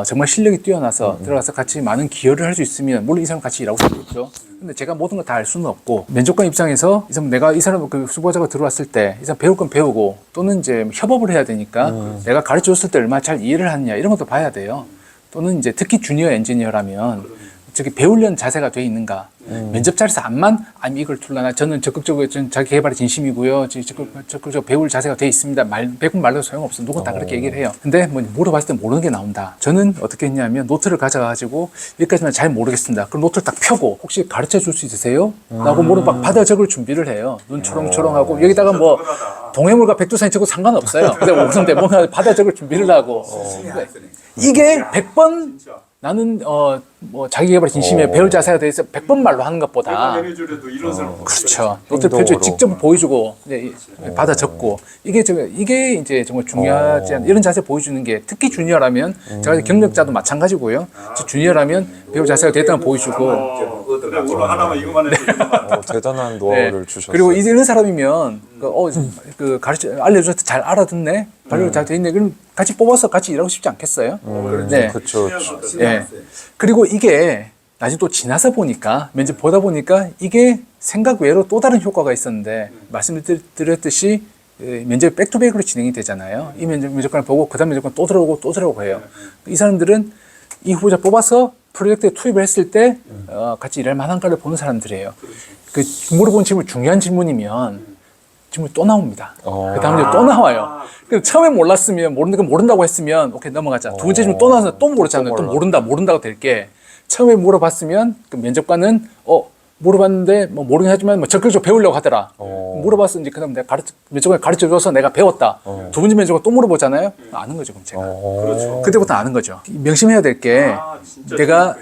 정말 실력이 뛰어나서 들어가서 같이 많은 기여를 할 수 있으면 물론 이 사람 같이 일하고 싶겠죠. 근데 제가 모든 걸 다 알 수는 없고 면접관 입장에서 이 사람 내가 이 사람 그 후보자가 들어왔을 때 이 사람 배울 건 배우고 또는 이제 협업을 해야 되니까 내가 가르쳐 줬을 때 얼마나 잘 이해를 하느냐 이런 것도 봐야 돼요. 또는 이제 특히 주니어 엔지니어라면 저기 배우려는 자세가 돼 있는가. 면접 자리에서 암만 아니 이걸 툴라나 저는 적극적으로 자기 개발에 진심이고요. 적극적으로 배울 자세가 돼 있습니다. 백분 말로 소용없어. 누군 다 그렇게 얘기를 해요. 근데 뭐 물어봤을 때 모르는 게 나온다. 저는 어떻게 했냐면 노트를 가져가지고 여기까지는 잘 모르겠습니다. 그럼 노트를 딱 펴고 혹시 가르쳐 줄 수 있으세요? 라고 물어봐 받아 적을 준비를 해요. 눈 초롱초롱하고 여기다가 뭐 동해물과 백두산이 적어도 상관없어요. 근데 우선 뭔가 받아 적을 준비를 하고 이게 100번 나는 뭐 자기 개발에 진심에 배울 자세가 돼 있어 100번 말로 하는 것보다 매니저라도 이런 사람 그렇죠. 노트 펼쳐 직접 보여주고 받아 적고 이게 이제 정말 중요하지 않은 이런 자세 보여주는 게 특히 주니어라면 제가 경력자도 마찬가지고요. 주니어라면 배울 자세가 됐다는 보여주고 그래 오늘 하나만 이거만 해도 대단한 노하우를 주셨어요. 그리고 이런 사람이면 그 가르쳐 알려줘서 잘 알아듣네 발효 잘 돼 있네 그럼 같이 뽑아서 같이 일하고 싶지 않겠어요? 네. 그렇죠. 예. 그리고 이게 나중에 또 지나서 보니까 면접 보다 보니까 이게 생각 외로 또 다른 효과가 있었는데 말씀드렸듯이 면접이 백투백으로 진행이 되잖아요. 이 면접관을 보고 그 다음 면접관 또 들어오고 해요. 이 사람들은 이 후보자 뽑아서 프로젝트에 투입을 했을 때 같이 일할 만한가를 보는 사람들이에요. 그 물어본 질문 중요한 질문이면 질문이 또 나옵니다. 그 다음에 또 나와요. 그래서 처음에 몰랐으면 모른다고 했으면 오케이 넘어가자. 두 번째 질문 또 나와서 또 모르잖아요. 또 모른다고 될 게 처음에 물어봤으면 그 면접관은 물어봤는데 뭐 모르긴 하지만 뭐 적극적으로 배우려고 하더라. 물어봤으면 이제 그다음 내가 면접관이 가르쳐줘서 내가 배웠다. 두 번째 면접관 또 물어보잖아요. 아는 거죠 그럼 제가. 그렇죠. 그때부터 아는 거죠. 명심해야 될 게 내가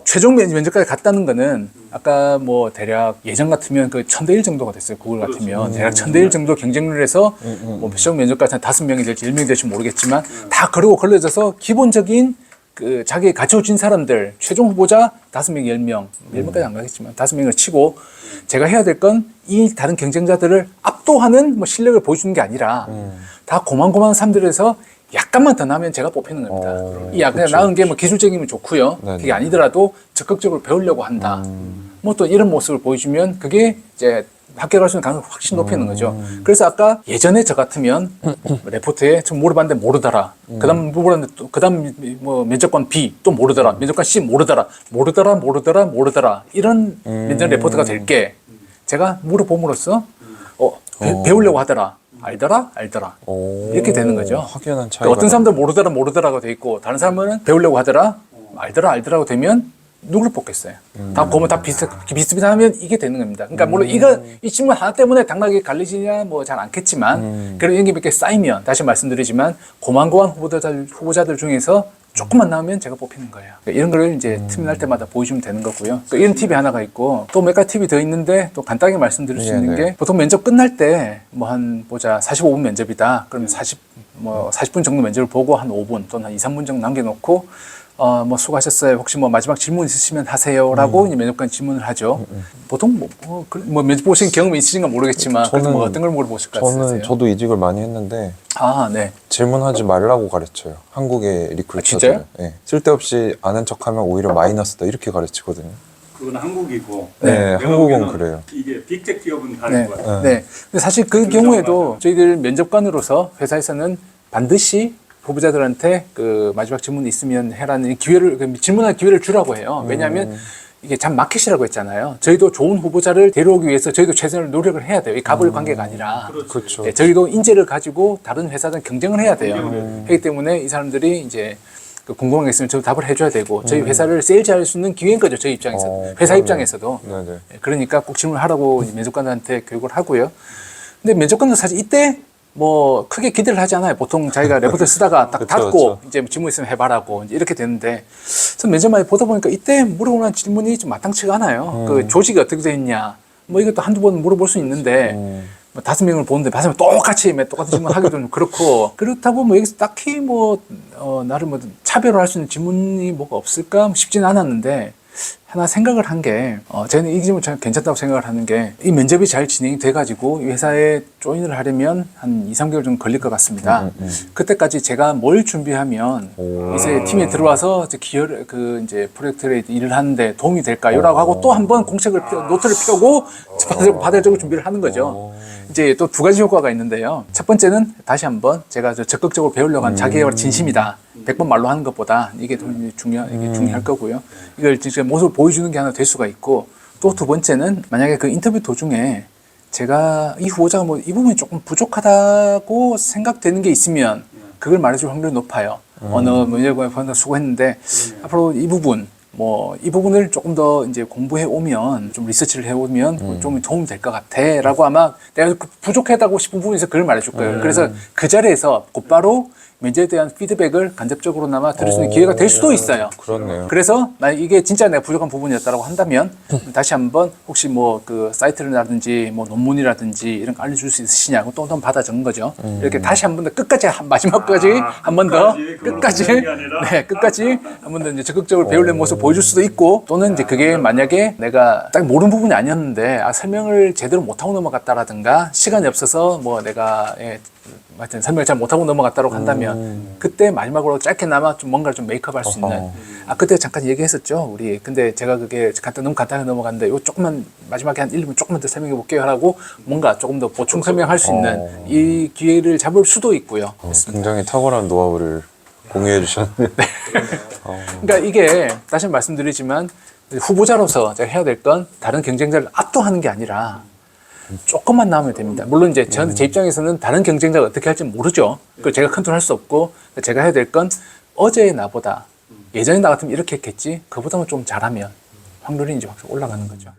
최종 면접까지 갔다는 거는 아까 뭐 대략 예전 같으면 그 1000대1 정도가 됐어요. 구글 같으면 대략 1000대1 정도 경쟁률 해서 뭐 최종 면접까지 한 5명이 될지 1명이 될지 모르겠지만 다 그러고 걸려져서 기본적인 그 자기에 갖춰진 사람들 최종 후보자 5명, 10명, 10명까지 안 가겠지만 5명을 치고 제가 해야 될 건 이 다른 경쟁자들을 압도하는 뭐 실력을 보여주는 게 아니라 다 고만고만한 사람들에서 약간만 더 나면 제가 뽑히는 겁니다. 이 약간 나은 게 뭐 기술적이면 좋고요. 네네. 그게 아니더라도 적극적으로 배우려고 한다. 뭐 또 이런 모습을 보여주면 그게 이제 합격할 수 있는 가능성을 확실히 높이는 거죠. 그래서 아까 예전에 저 같으면 레포트에 좀 물어봤는데 모르더라. 그다음 물어봤는데 또 그다음 뭐 면접관 B 또 모르더라. 면접관 C 모르더라. 이런 면접 레포트가 될 게 제가 물어봄으로써 배우려고 하더라. 알더라. 이렇게 되는 거죠. 확연한 차이가 그러니까 어떤 사람들은 모르더라고 돼 있고 다른 사람은 배우려고 하더라. 알더라고 되면 누구를 뽑겠어요? 다 보면 다 비슷비슷하면 이게 되는 겁니다. 그러니까 물론 이 질문 하나 때문에 당락이 갈리지냐 뭐 잘 않겠지만 그런 이런 게 몇 개 쌓이면 다시 말씀드리지만 고만고만 후보자들 중에서 조금만 나오면 제가 뽑히는 거예요. 그러니까 이런 걸 이제 틈이 날 때마다 보여주면 되는 거고요. 또 이런 팁이 하나가 있고 또 몇 가지 팁이 더 있는데 또 간단하게 말씀드릴 수 있는 게 보통 면접 끝날 때 뭐 한 보자 45분 면접이다. 그러면 40분 정도 면접을 보고 한 5분 또는 한 2, 3분 정도 남겨놓고 뭐 수고하셨어요. 혹시 뭐 마지막 질문 있으시면 하세요라고 이제 면접관 질문을 하죠. 보통 뭐 면접 보신 경험이 있으신가 모르겠지만 그래도 뭐 어떤 걸 물어보실 것 같으세요? 저도 이직을 많이 했는데 네. 질문하지 말라고 가르쳐요. 한국의 리크루터들. 진짜요? 네. 쓸데없이 아는 척하면 오히려 마이너스다 이렇게 가르치거든요. 그건 한국이고 네, 한국은 그래요. 이게 빅텍 기업은 다른 네. 거야. 네. 근데 사실 그 경우에도 저희들 면접관으로서 회사에서는 반드시 후보자들한테 그 마지막 질문이 있으면 해라는 질문할 기회를 주라고 해요. 왜냐하면 이게 참 마켓이라고 했잖아요. 저희도 좋은 후보자를 데려오기 위해서 저희도 최선을 노력을 해야 돼요. 이 갑을 관계가 아니라. 그렇죠. 네, 저희도 인재를 가지고 다른 회사랑 경쟁을 해야 돼요. 그렇기 때문에 이 사람들이 이제 그 궁금한 게 있으면 저도 답을 해줘야 되고 저희 회사를 세일즈할 수 있는 기회인 거죠. 저희 입장에서. 회사 입장에서도. 네네. 그러니까 꼭 질문하라고 면접관들한테 교육을 하고요. 근데 면접관도 사실 이때 뭐 크게 기대를 하지 않아요. 보통 자기가 레포트 쓰다가 딱 닫고 이제 질문 있으면 해봐라고 이제 이렇게 되는데 그래서 면접 많이 보다 보니까 이때 물어보는 질문이 좀 마땅치가 않아요. 그 조직이 어떻게 돼 있냐 뭐 이것도 한두 번 물어볼 수 있는데 뭐 5명을 보는데 5명 똑같은 질문 하기도 좀 그렇고 그렇다고 뭐 여기서 딱히 뭐 나를 뭐 차별화할 수 있는 질문이 뭐가 없을까 싶지는 않았는데 하나 생각을 한 게, 저는 이 질문 참 괜찮다고 생각을 하는 게, 이 면접이 잘 진행이 돼가지고, 이 회사에 조인을 하려면 한 2, 3개월 정도 걸릴 것 같습니다. 그때까지 제가 뭘 준비하면, 이제 팀에 들어와서 이제 이제 프로젝트에 일을 하는데 도움이 될까요? 라고 하고 또 한 번 노트를 펴고, 받아적으로 준비를 하는 거죠. 이제 또 두 가지 효과가 있는데요. 첫 번째는 다시 한번 제가 적극적으로 배우려고 하는 자기의 진심이다. 100번 말로 하는 것보다 이게 더 중요할 거고요. 이걸 진짜 모습을 보여주는 게 하나 될 수가 있고, 또 두 번째는 만약에 그 인터뷰 도중에 제가 이 후보자가 뭐 이 부분이 조금 부족하다고 생각되는 게 있으면 그걸 말해줄 확률이 높아요. 어느 면접관에 수고했는데 앞으로 이 부분을 조금 더 이제 공부해 오면, 좀 리서치를 해 오면 좀 도움이 될 것 같아라고 아마 내가 부족하다고 싶은 부분에서 그걸 말해줄 거예요. 그래서 그 자리에서 곧바로 면접에 대한 피드백을 간접적으로나마 들을 수 있는 기회가 될 수도 있어요. 그렇네요. 그래서 만약 이게 진짜 내가 부족한 부분이었다고 한다면 다시 한번 혹시 뭐 그 사이트라든지 뭐 논문이라든지 이런 거 알려줄 수 있으시냐고 또 한번 받아 적은 거죠. 이렇게 다시 한 번 더 끝까지 마지막까지 한 번 더 끝까지 한 번 더 이제 적극적으로 배우려는 모습을 보여줄 수도 있고, 또는 이제 그게 만약에 내가 딱 모르는 부분이 아니었는데 설명을 제대로 못하고 넘어갔다라든가 시간이 없어서 뭐 내가 하여튼 설명을 잘 못하고 넘어갔다고 한다면 그때 마지막으로 짧게나마 좀 뭔가를 좀 메이크업 할 수 있는, 그때 잠깐 얘기했었죠 우리. 근데 제가 그게 너무 간단하게 넘어갔는데 요 조금만 마지막에 한 1분 조금만 더 설명해 볼게요 하라고 뭔가 조금 더 보충 설명할 수 있는 이 기회를 잡을 수도 있고요. 굉장히 탁월한 노하우를 공유해 주셨네요. 그러니까 이게 다시 말씀드리지만 후보자로서 제가 해야 될 건 다른 경쟁자를 압도하는 게 아니라 조금만 나오면 됩니다. 물론 이제 제 입장에서는 다른 경쟁자가 어떻게 할지 모르죠. 그걸 제가 컨트롤할 수 없고, 제가 해야 될 건 어제의 나보다 예전에 나 같으면 이렇게 했겠지, 그보다는 좀 잘하면 확률이 이제 확 올라가는 거죠.